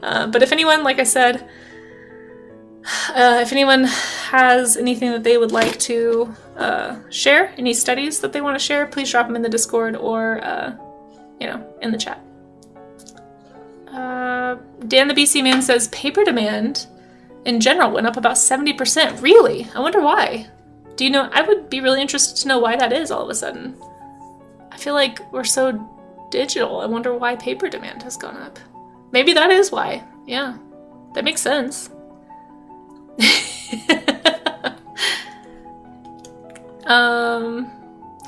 But if anyone, like I said, if anyone has anything that they would like to share, any studies that they want to share, please drop them in the Discord or, in the chat. Dan the BC Man says, paper demand in general went up about 70%. Really? I wonder why. Do you know? I would be really interested to know why that is all of a sudden. I feel like we're so digital. I wonder why paper demand has gone up. Maybe that is why. Yeah, that makes sense.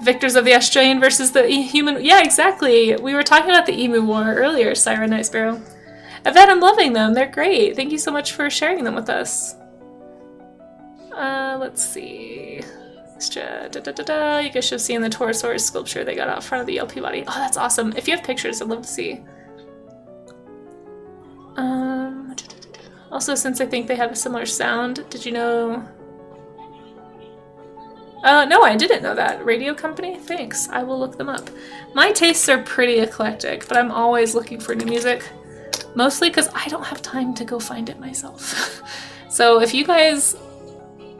Victors of the Australian versus the human. Yeah, exactly. We were talking about the emu war earlier, Siren Night Sparrow. Yvette, I'm loving them. They're great. Thank you so much for sharing them with us. Let's see. You guys should have seen the Torosaurus sculpture they got out front of the LP body. Oh, that's awesome. If you have pictures, I'd love to see. Also, since I think they have a similar sound, did you know? No, I didn't know that. Radio company? Thanks. I will look them up. My tastes are pretty eclectic, but I'm always looking for new music. Mostly because I don't have time to go find it myself. So if you guys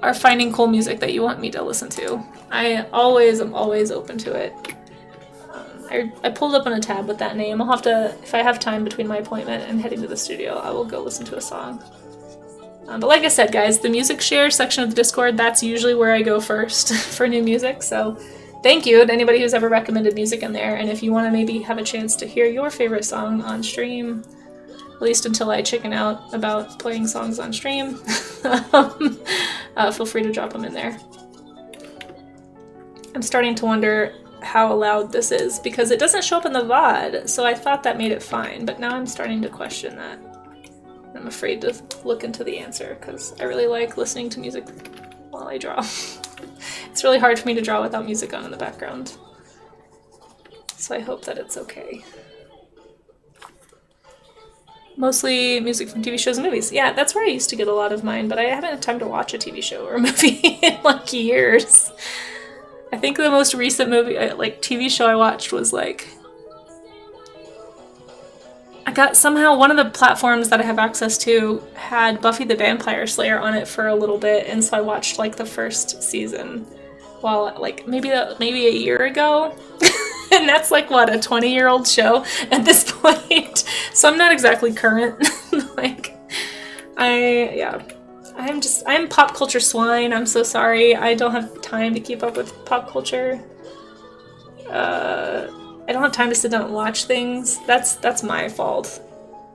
are finding cool music that you want me to listen to, I always am always open to it. I pulled up on a tab with that name. I'll have to, if I have time between my appointment and heading to the studio, I will go listen to a song. But like I said, guys, the music share section of the Discord, that's usually where I go first for new music. So thank you to anybody who's ever recommended music in there. And if you want to maybe have a chance to hear your favorite song on stream, at least until I chicken out about playing songs on stream, feel free to drop them in there. I'm starting to wonder how loud this is because it doesn't show up in the VOD, so I thought that made it fine, but now I'm starting to question that. I'm afraid to look into the answer because I really like listening to music while I draw. It's really hard for me to draw without music on in the background, so I hope that it's okay. Mostly music from TV shows and movies. Yeah, that's where I used to get a lot of mine, but I haven't had time to watch a TV show or a movie in like years. I think the most recent movie, like TV show I watched was like, I got somehow one of the platforms that I have access to had Buffy the Vampire Slayer on it for a little bit, and so I watched like the first season while like maybe a year ago. And that's like what, a 20-year-old show at this point. So I'm not exactly current. Like I'm pop culture swine. I'm so sorry. I don't have time to keep up with pop culture. I don't have time to sit down and watch things. That's my fault.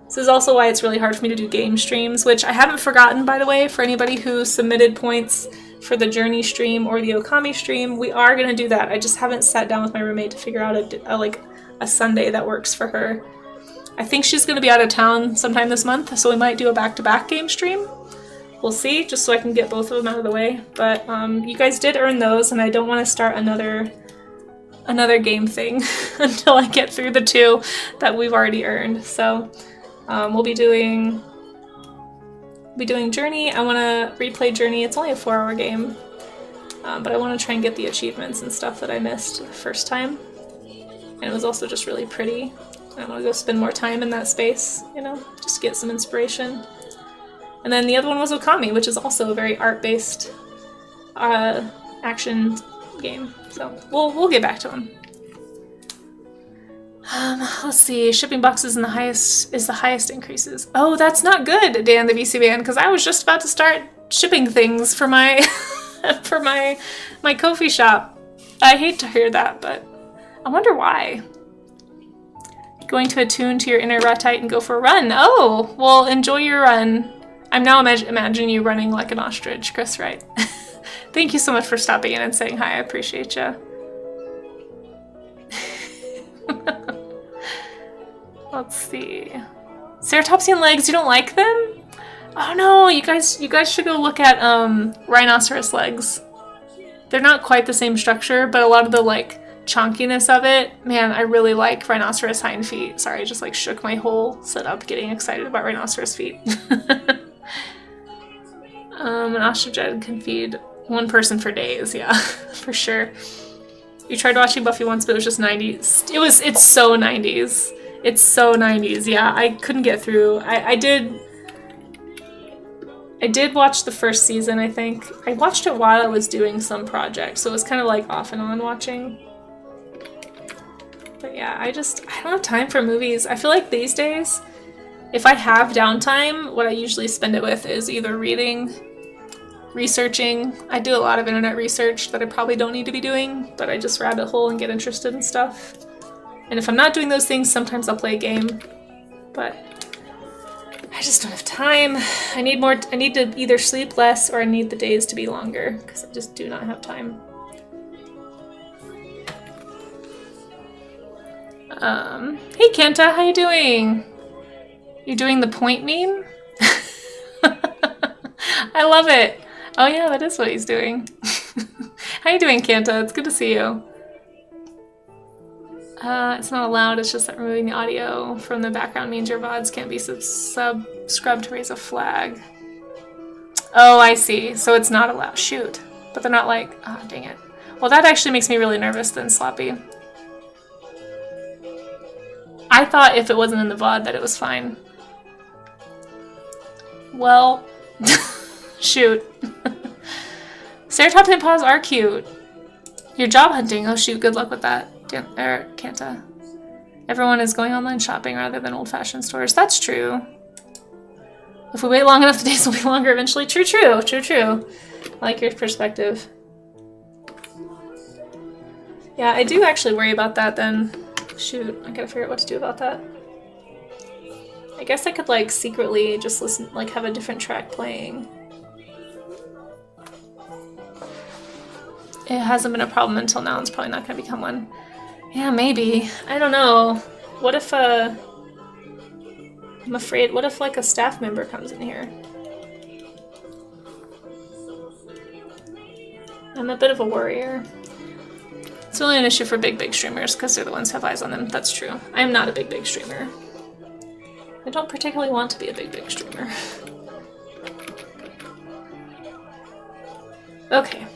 This is also why it's really hard for me to do game streams, which I haven't forgotten, by the way, for anybody who submitted points for the Journey stream or the Okami stream. We are going to do that. I just haven't sat down with my roommate to figure out a Sunday that works for her. I think she's going to be out of town sometime this month, so we might do a back-to-back game stream. We'll see, just so I can get both of them out of the way. But you guys did earn those, and I don't want to start another game thing until I get through the 2 that we've already earned. So we'll be doing Journey. I want to replay Journey. It's only a 4-hour game, but I want to try and get the achievements and stuff that I missed the first time. And it was also just really pretty. I want to go spend more time in that space, you know, just get some inspiration. And then the other one was Okami, which is also a very art-based action game. So we'll get back to them. Let's see. Shipping boxes is the highest increases. Oh, that's not good, Dan the VC Man, because I was just about to start shipping things for my for my Ko-fi shop. I hate to hear that, but I wonder why. Going to attune to your inner Ratite and go for a run. Oh, well, enjoy your run. I'm now imagining you running like an ostrich, Chris, right? Thank you so much for stopping in and saying hi. I appreciate you. Let's see. Ceratopsian legs, you don't like them? Oh no, you guys should go look at rhinoceros legs. They're not quite the same structure, but a lot of the like chonkiness of it, man, I really like rhinoceros hind feet. Sorry, I just like shook my whole setup getting excited about rhinoceros feet. An ostrich can feed one person for days, yeah, for sure. You tried watching Buffy once, but it was just 90s. It's so 90s. It's so 90s, yeah. I couldn't get through. I did watch the first season, I think. I watched it while I was doing some project, so it was kind of like off and on watching. But yeah, I don't have time for movies. I feel like these days, if I have downtime, what I usually spend it with is either reading, researching. I do a lot of internet research that I probably don't need to be doing, but I just rabbit hole and get interested in stuff. And if I'm not doing those things, sometimes I'll play a game, but I just don't have time. I need to either sleep less or I need the days to be longer, because I just do not have time. Hey Kenta, how you doing? You're doing the point meme? I love it. Oh yeah, that is what he's doing. How you doing, Kanta? It's good to see you. It's not allowed, it's just that removing the audio from the background means your VODs can't be scrubbed to raise a flag. Oh, I see. So it's not allowed. Shoot. But they're not like, oh, dang it. Well, that actually makes me really nervous then, Sloppy. I thought if it wasn't in the VOD that it was fine. Well, shoot. Ceratopsian paws are cute. You're job hunting. Oh shoot, good luck with that. Kanta. Everyone is going online shopping rather than old-fashioned stores. That's true. If we wait long enough, the days will be longer eventually. True, true, true, true. I like your perspective. Yeah, I do actually worry about that then. Shoot, I gotta figure out what to do about that. I guess I could like secretly just listen, like have a different track playing. It hasn't been a problem until now. It's probably not gonna become one. Yeah, maybe. I don't know. What if I'm afraid, what if like a staff member comes in here? I'm a bit of a worrier. It's really an issue for big streamers because they're the ones who have eyes on them. That's true. I am not a big streamer. I don't particularly want to be a big streamer. Okay,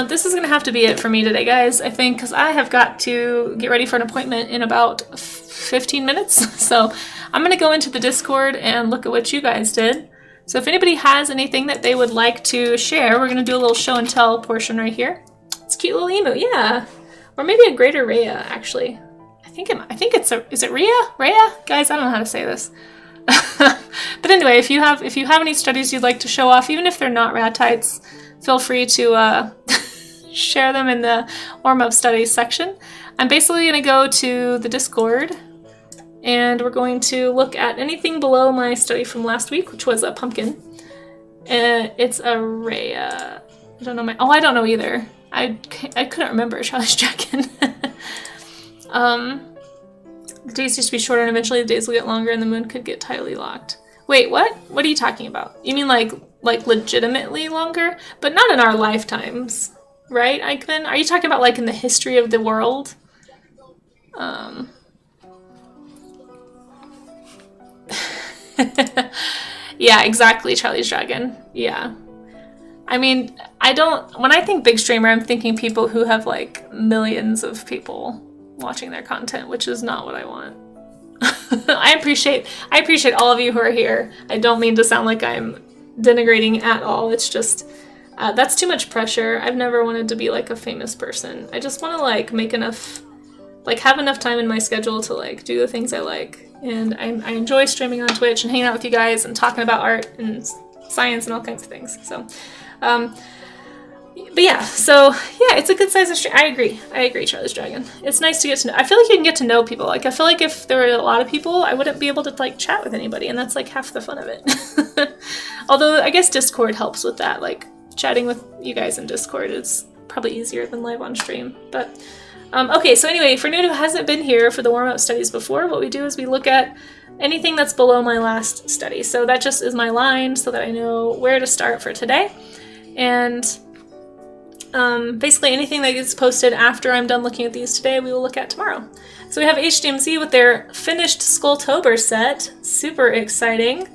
this is gonna have to be it for me today, guys, I think, because I have got to get ready for an appointment in about 15 minutes. So I'm gonna go into the Discord and look at what you guys did. So if anybody has anything that they would like to share, we're gonna do a little show and tell portion right here. It's a cute little emu, yeah. Or maybe a greater Rhea, actually. I think it's a, is it Rhea? Rhea? Guys, I don't know how to say this. But anyway, if you have any studies you'd like to show off, even if they're not Ratites, feel free to share them in the warm-up studies section. I'm basically going to go to the Discord, and we're going to look at anything below my study from last week, which was a pumpkin. It's a Rhea. I don't know I don't know either. I couldn't remember Charlie's Dragon. The days used to be shorter, and eventually the days will get longer, and the moon could get tightly locked. Wait, what? What are you talking about? You mean like legitimately longer? But not in our lifetimes, right, Eichmann? Are you talking about like in the history of the world? Yeah, exactly, Charlie's Dragon. Yeah. I mean, when I think big streamer, I'm thinking people who have like millions of people watching their content, which is not what I want. I appreciate all of you who are here. I don't mean to sound like I'm denigrating at all. It's just that's too much pressure. I've never wanted to be like a famous person. I just want to like make enough, like have enough time in my schedule to like do the things I like. And I enjoy streaming on Twitch and hanging out with you guys and talking about art and science and all kinds of things. So but yeah, so yeah, it's a good size of stream. I agree, Charlie's Dragon. It's nice to get to know. I feel like you can get to know people. Like, I feel like if there were a lot of people, I wouldn't be able to like chat with anybody, and that's like half the fun of it. Although I guess Discord helps with that. Like, chatting with you guys in Discord is probably easier than live on stream. But okay, so anyway, for anyone who hasn't been here for the warm-up studies before, what we do is we look at anything that's below my last study. So that just is my line so that I know where to start for today. And basically anything that gets posted after I'm done looking at these today, we will look at tomorrow. So we have HDMZ with their finished Skulltober set. Super exciting.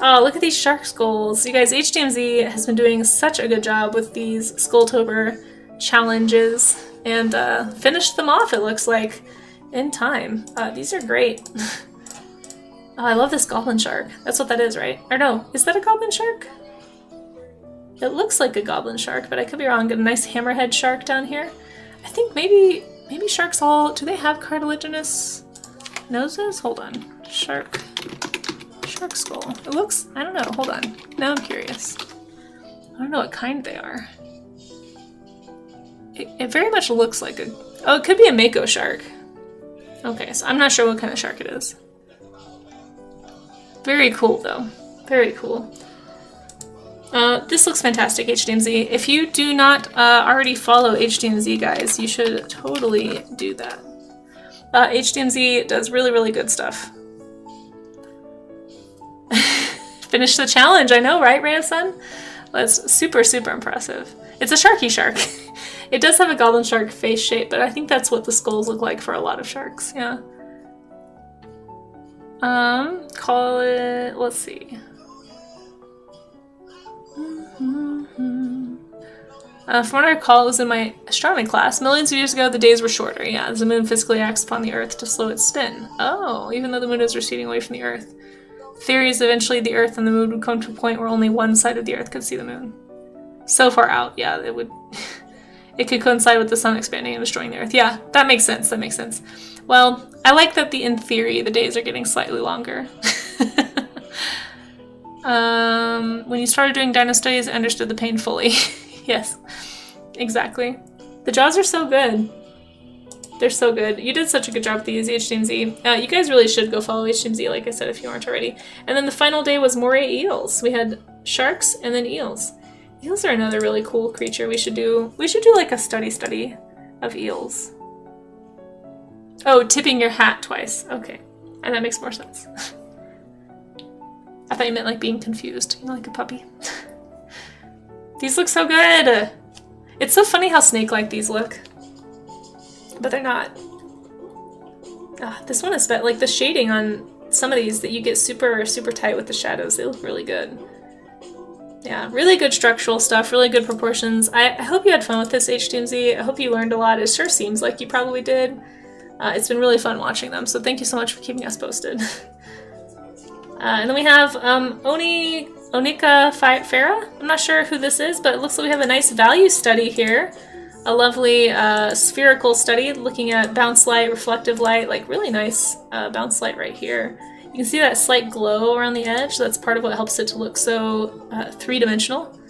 Oh, look at these shark skulls. You guys, HDMZ has been doing such a good job with these Skulltober challenges and finished them off, it looks like, in time. These are great. Oh, I love this goblin shark. That's what that is, right? Or no, is that a goblin shark? It looks like a goblin shark, but I could be wrong. Got a nice hammerhead shark down here. I think maybe sharks all, do they have cartilaginous noses? Hold on. Shark skull. It looks, I don't know, hold on. Now I'm curious. I don't know what kind they are. It very much looks like a, oh, it could be a mako shark. Okay, so I'm not sure what kind of shark it is. Very cool though. Very cool. This looks fantastic, HDMZ. If you do not already follow HDMZ, guys, you should totally do that. HDMZ does really, really good stuff. Finish the challenge, I know, right, Ray of Sun? That's super, super impressive. It's a sharky shark. It does have a goblin shark face shape, but I think that's what the skulls look like for a lot of sharks, yeah. Call it, let's see. From what I recall, it was in my astronomy class. Millions of years ago, the days were shorter. Yeah, as the moon physically acts upon the Earth to slow its spin. Oh, even though the moon is receding away from the Earth. Theory is eventually the Earth and the moon would come to a point where only one side of the Earth could see the moon. So far out, yeah, it would. It could coincide with the sun expanding and destroying the Earth. Yeah, that makes sense. That makes sense. Well, I like that in theory, the days are getting slightly longer. When you started doing dino studies, I understood the pain fully. Yes, exactly. The jaws are so good. They're so good. You did such a good job with these, HDMZ. You guys really should go follow HDMZ, like I said, if you aren't already. And then the final day was moray eels. We had sharks and then eels. Eels are another really cool creature we should do. We should do like a study of eels. Oh, tipping your hat twice. Okay. And that makes more sense. I thought you meant like being confused, you know, like a puppy. These look so good! It's so funny how snake-like these look. But they're not. This one is like the shading on some of these that you get super, super tight with the shadows. They look really good. Yeah, really good structural stuff, really good proportions. I hope you had fun with this HTMZ. I hope you learned a lot. It sure seems like you probably did. It's been really fun watching them, so thank you so much for keeping us posted. And then we have Onika Farah. I'm not sure who this is, but it looks like we have a nice value study here. A lovely spherical study looking at bounce light, reflective light, like really nice bounce light right here. You can see that slight glow around the edge. That's part of what helps it to look so three-dimensional.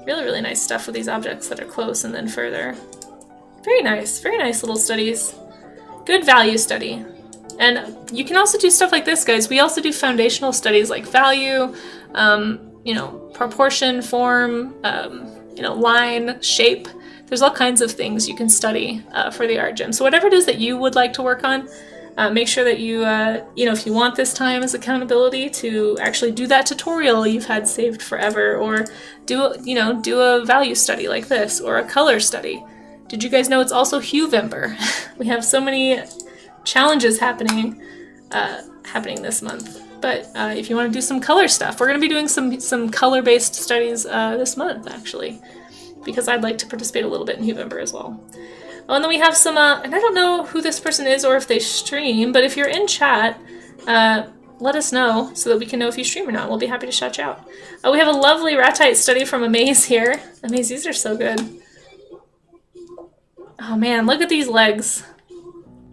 Really, really nice stuff with these objects that are close and then further. Very nice little studies. Good value study. And you can also do stuff like this, guys. We also do foundational studies like value, you know, proportion, form, you know, line, shape. There's all kinds of things you can study for the art gym. So whatever it is that you would like to work on, make sure that you, you know, if you want this time as accountability to actually do that tutorial you've had saved forever, or do, you know, do a value study like this, or a color study. Did you guys know it's also Huevember? We have so many challenges happening this month. But if you want to do some color stuff, we're going to be doing some color-based studies this month, actually, because I'd like to participate a little bit in Huevember as well. Oh, and then we have some, and I don't know who this person is or if they stream, but if you're in chat, let us know so that we can know if you stream or not. We'll be happy to shout you out. We have a lovely Ratite study from Amaze here. Amaze, these are so good. Oh man, look at these legs.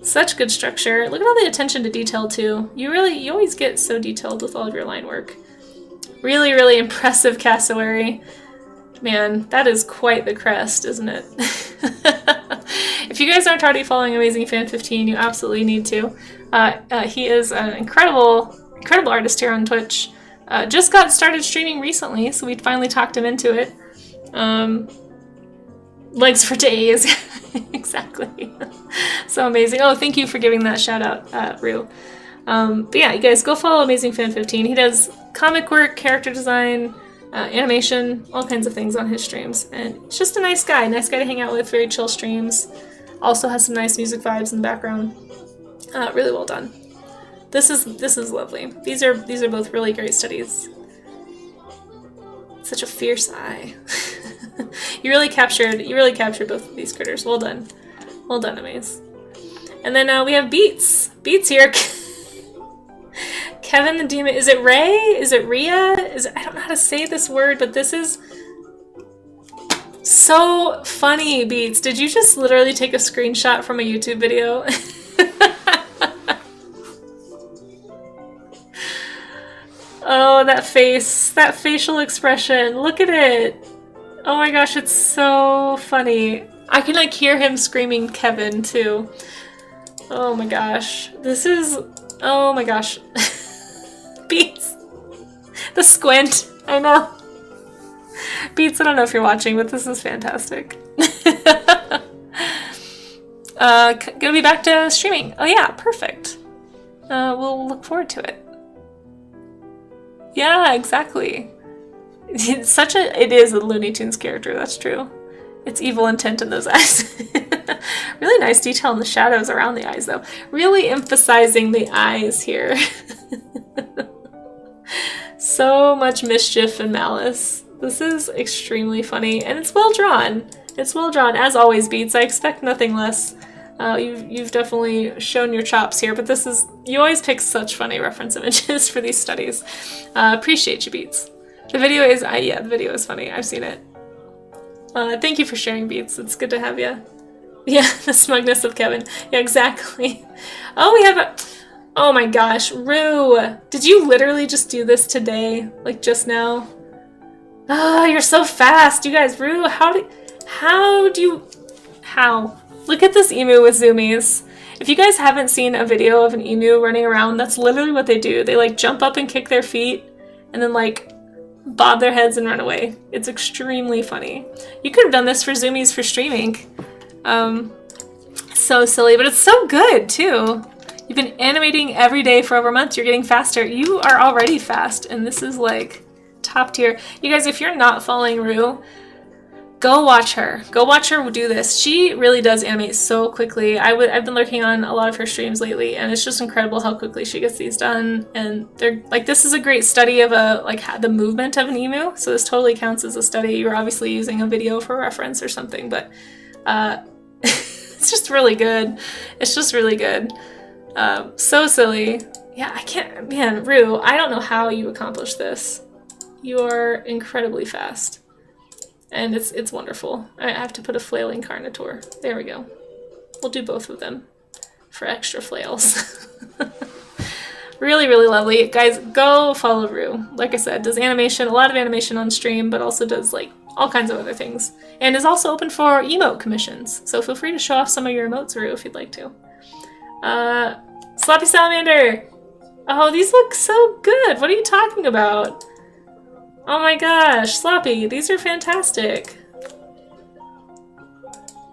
Such good structure. Look at all the attention to detail too. You always get so detailed with all of your line work. Really, really impressive cassowary. Man, that is quite the crest, isn't it? If you guys aren't already following Amazing Fan 15, you absolutely need to. He is an incredible artist here on Twitch. Just got started streaming recently, so we finally talked him into it. Legs for days. Exactly. So amazing. Oh, thank you for giving that shout out, Rue. But yeah, you guys go follow Amazing Fan 15. He does comic work, character design, animation, all kinds of things on his streams. And it's just a nice guy to hang out with, very chill streams. Also has some nice music vibes in the background. Really well done. This is lovely. These are both really great studies. Such a fierce eye. You really captured both of these critters. Well done. Well done, Amaze. And then we have Beats. Beats here. Kevin the Demon. Is it Ray? Is it Rhea? I don't know how to say this word, but this is so funny, Beats. Did you just literally take a screenshot from a YouTube video? Oh, that face. That facial expression. Look at it. Oh my gosh, it's so funny. I can like hear him screaming Kevin too. Oh my gosh. This is... Oh my gosh. Beats. The squint. I know. Beats, I don't know if you're watching, but this is fantastic. Gonna be back to streaming. Oh yeah, perfect. We'll look forward to it. Yeah, exactly. It is a Looney Tunes character, that's true. It's evil intent in those eyes. Really nice detail in the shadows around the eyes, though. Really emphasizing the eyes here. So much mischief and malice. This is extremely funny, and it's well drawn. It's well drawn, as always, Beats. I expect nothing less. You've definitely shown your chops here, but you always pick such funny reference images for these studies. Appreciate you, Beats. The video is, the video is funny. I've seen it. Thank you for sharing, Beats. It's good to have you. Yeah, the smugness of Kevin. Yeah, exactly. Oh, we have oh my gosh, Rue. Did you literally just do this today? Like just now? Oh, you're so fast. You guys, Rue, how? Look at this emu with zoomies. If you guys haven't seen a video of an emu running around, that's literally what they do. They like jump up and kick their feet and then like bob their heads and run away. It's extremely funny. You could have done this for zoomies for streaming. So silly, but it's so good too. You've been animating every day for over a month. You're getting faster. You are already fast, and this is like top tier. You guys, if you're not following Rue, Go watch her. Go watch her do this. She really does animate so quickly. I've been lurking on a lot of her streams lately, and it's just incredible how quickly she gets these done. And they're like, this is a great study of the movement of an emu. So this totally counts as a study. You're obviously using a video for reference or something, but it's just really good. It's just really good. So silly. Yeah, I can't, man, Rue, I don't know how you accomplish this. You are incredibly fast. And it's wonderful. I have to put a flailing Carnotaur. There we go. We'll do both of them for extra flails. Really, really lovely. Guys, go follow Rue. Like I said, does animation, a lot of animation on stream, but also does like all kinds of other things. And is also open for emote commissions. So feel free to show off some of your emotes, Rue, if you'd like to. Sloppy Salamander! Oh, these look so good! What are you talking about? Oh my gosh, Sloppy, these are fantastic.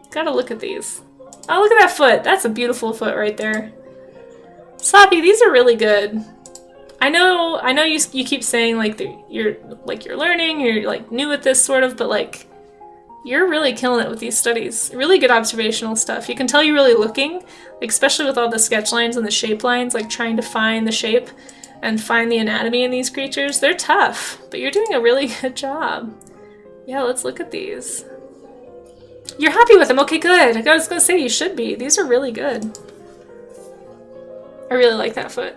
Gotta look at these. Oh, look at that foot. That's a beautiful foot right there. Sloppy, these are really good. I know you keep saying like you're learning, you're like new at this sort of, but like you're really killing it with these studies. Really good observational stuff. You can tell you're really looking, like, especially with all the sketch lines and the shape lines, like trying to find the shape and find the anatomy in these creatures. They're tough, but you're doing a really good job. Yeah, let's look at these. You're happy with them. Okay, good. I was gonna say you should be. These are really good. I really like that foot.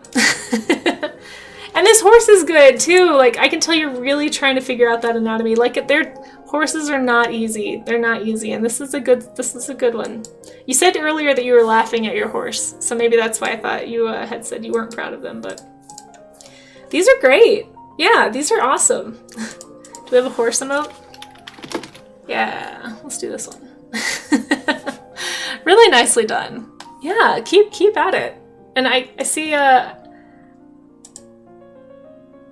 And this horse is good too. Like, I can tell you're really trying to figure out that anatomy. Like, their horses are not easy. They're not easy, and this is a good one. You said earlier that you were laughing at your horse, so maybe that's why I thought you had said you weren't proud of them, but these are great. Yeah, these are awesome. Do we have a horse emote? Yeah, let's do this one. Really nicely done. Yeah, keep at it. And I see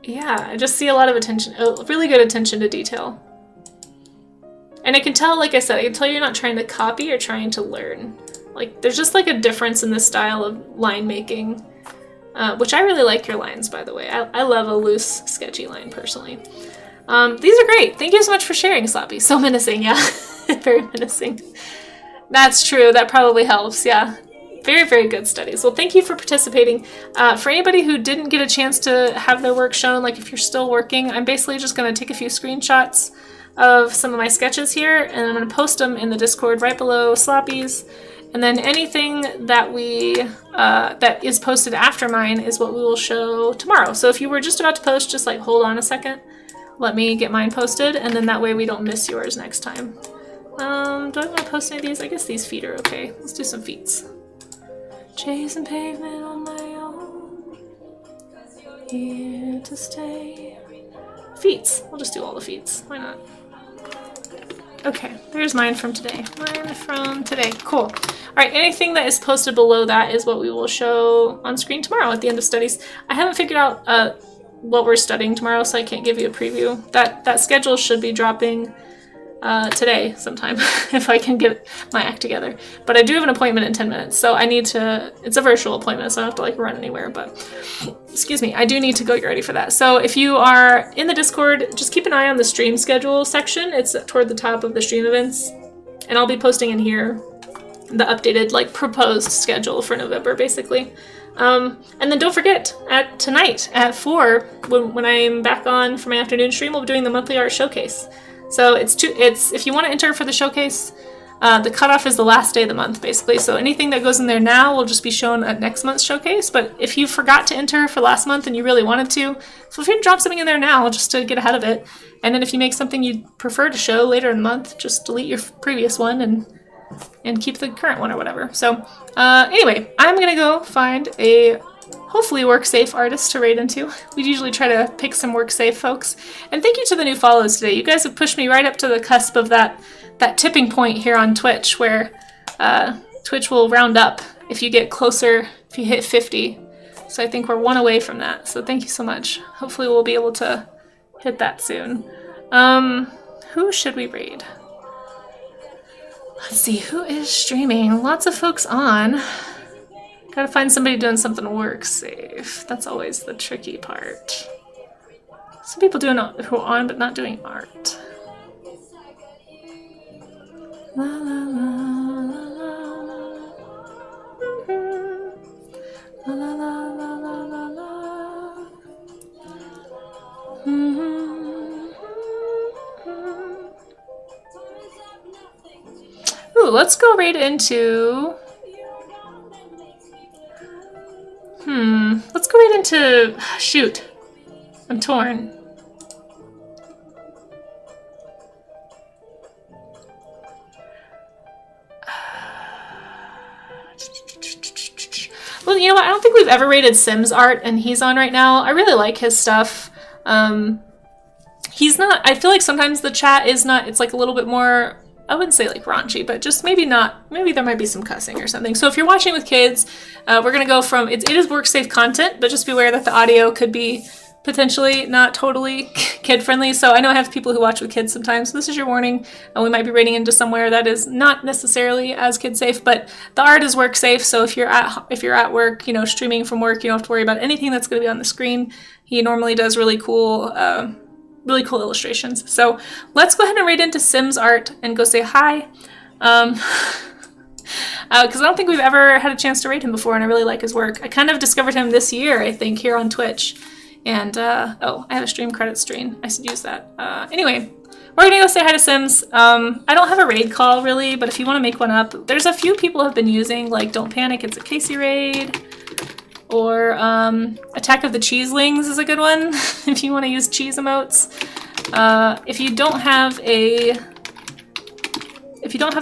yeah, I just see a lot of attention, really good attention to detail. And I can tell, like I said, I can tell you're not trying to copy, you're trying to learn. Like, there's just like a difference in the style of line making. Which I really like your lines, by the way. I love a loose, sketchy line, personally. These are great. Thank you so much for sharing, Sloppy. So menacing, yeah. Very menacing. That's true. That probably helps, yeah. Very, very good studies. Well, thank you for participating. For anybody who didn't get a chance to have their work shown, like if you're still working, I'm basically just going to take a few screenshots of some of my sketches here, and I'm going to post them in the Discord right below Sloppy's. And then anything that that is posted after mine is what we will show tomorrow. So if you were just about to post, just like hold on a second. Let me get mine posted, and then that way we don't miss yours next time. Do I want to post any of these? I guess these feet are okay. Let's do some feets. Chasing pavement on my own. Here to stay. Feets. We'll just do all the feets. Why not? Okay, there's mine from today. Mine from today. Cool. All right, anything that is posted below that is what we will show on screen tomorrow at the end of studies. I haven't figured out what we're studying tomorrow, so I can't give you a preview. That schedule should be dropping today sometime, if I can get my act together. But I do have an appointment in 10 minutes, so I need to, it's a virtual appointment, so I don't have to like run anywhere, but excuse me, I do need to go get ready for that. So if you are in the Discord, just keep an eye on the stream schedule section. It's toward the top of the stream events, and I'll be posting in here the updated, like, proposed schedule for November, basically. And then don't forget, tonight at 4, when I'm back on for my afternoon stream, we'll be doing the monthly art showcase. So it's if you want to enter for the showcase, the cutoff is the last day of the month, basically. So anything that goes in there now will just be shown at next month's showcase. But if you forgot to enter for last month and you really wanted to, feel free to drop something in there now just to get ahead of it. And then if you make something you'd prefer to show later in the month, just delete your previous one and keep the current one or whatever. So anyway, I'm gonna go find a hopefully work-safe artist to raid into. We usually try to pick some work-safe folks. And thank you to the new follows today. You guys have pushed me right up to the cusp of that tipping point here on Twitch, where Twitch will round up if you get closer, if you hit 50. So I think we're one away from that. So thank you so much. Hopefully we'll be able to hit that soon. Who should we raid? Let's see, who is streaming? Lots of folks on. Gotta find somebody doing something work safe. That's always the tricky part. Some people who are on but not doing art. La la la la la. La la la la la la la. Ooh, let's go right into... Let's go right into... Shoot. I'm torn. Well, you know what? I don't think we've ever rated Sims art, and he's on right now. I really like his stuff. He's not... I feel like sometimes the chat is not... It's like a little bit more... I wouldn't say like raunchy, but just maybe not... Maybe there might be some cussing or something. So if you're watching with kids, we're going to go from... It is work-safe content, but just beware that the audio could be potentially not totally kid-friendly. So I know I have people who watch with kids sometimes. So this is your warning. And we might be rating into somewhere that is not necessarily as kid-safe, but the art is work-safe. So if you're at work, you know, streaming from work, you don't have to worry about anything that's going to be on the screen. He normally does really cool illustrations. So let's go ahead and rate into Sims art and go say hi. Because I don't think we've ever had a chance to rate him before, and I really like his work. I kind of discovered him this year, I think, here on Twitch. And, oh, I have a stream credit screen. I should use that. Anyway, we're gonna go say hi to Sims. I don't have a raid call, really, but if you want to make one up, there's a few people have been using, like, Don't Panic, it's a Casey raid. Or, Attack of the Cheeselings is a good one, if you want to use cheese emotes. If you don't have a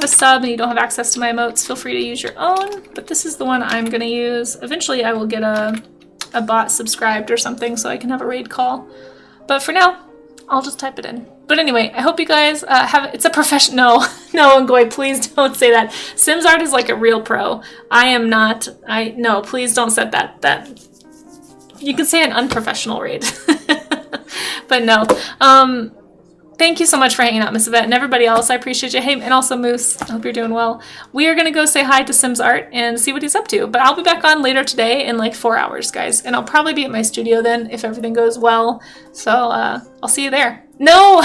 sub and you don't have access to my emotes, feel free to use your own, but this is the one I'm gonna use. Eventually I will get a bot subscribed or something so I can have a raid call. But for now, I'll just type it in. But anyway, I hope you guys it's a professional. No, Ngoy, please don't say that. Sims art is like a real pro. I am not. No, please don't set that. You can say an unprofessional raid. But no. Thank you so much for hanging out, Miss Yvette, and everybody else. I appreciate you. Hey, and also Moose, I hope you're doing well. We are going to go say hi to Sims Art and see what he's up to. But I'll be back on later today in like 4 hours, guys. And I'll probably be at my studio then if everything goes well. So I'll see you there. No,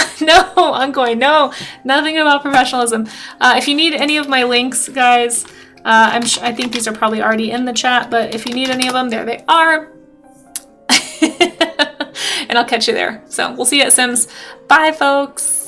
I'm going, no. Nothing about professionalism. If you need any of my links, guys, I think these are probably already in the chat. But if you need any of them, there they are. And I'll catch you there. So we'll see you at Sims. Bye, folks.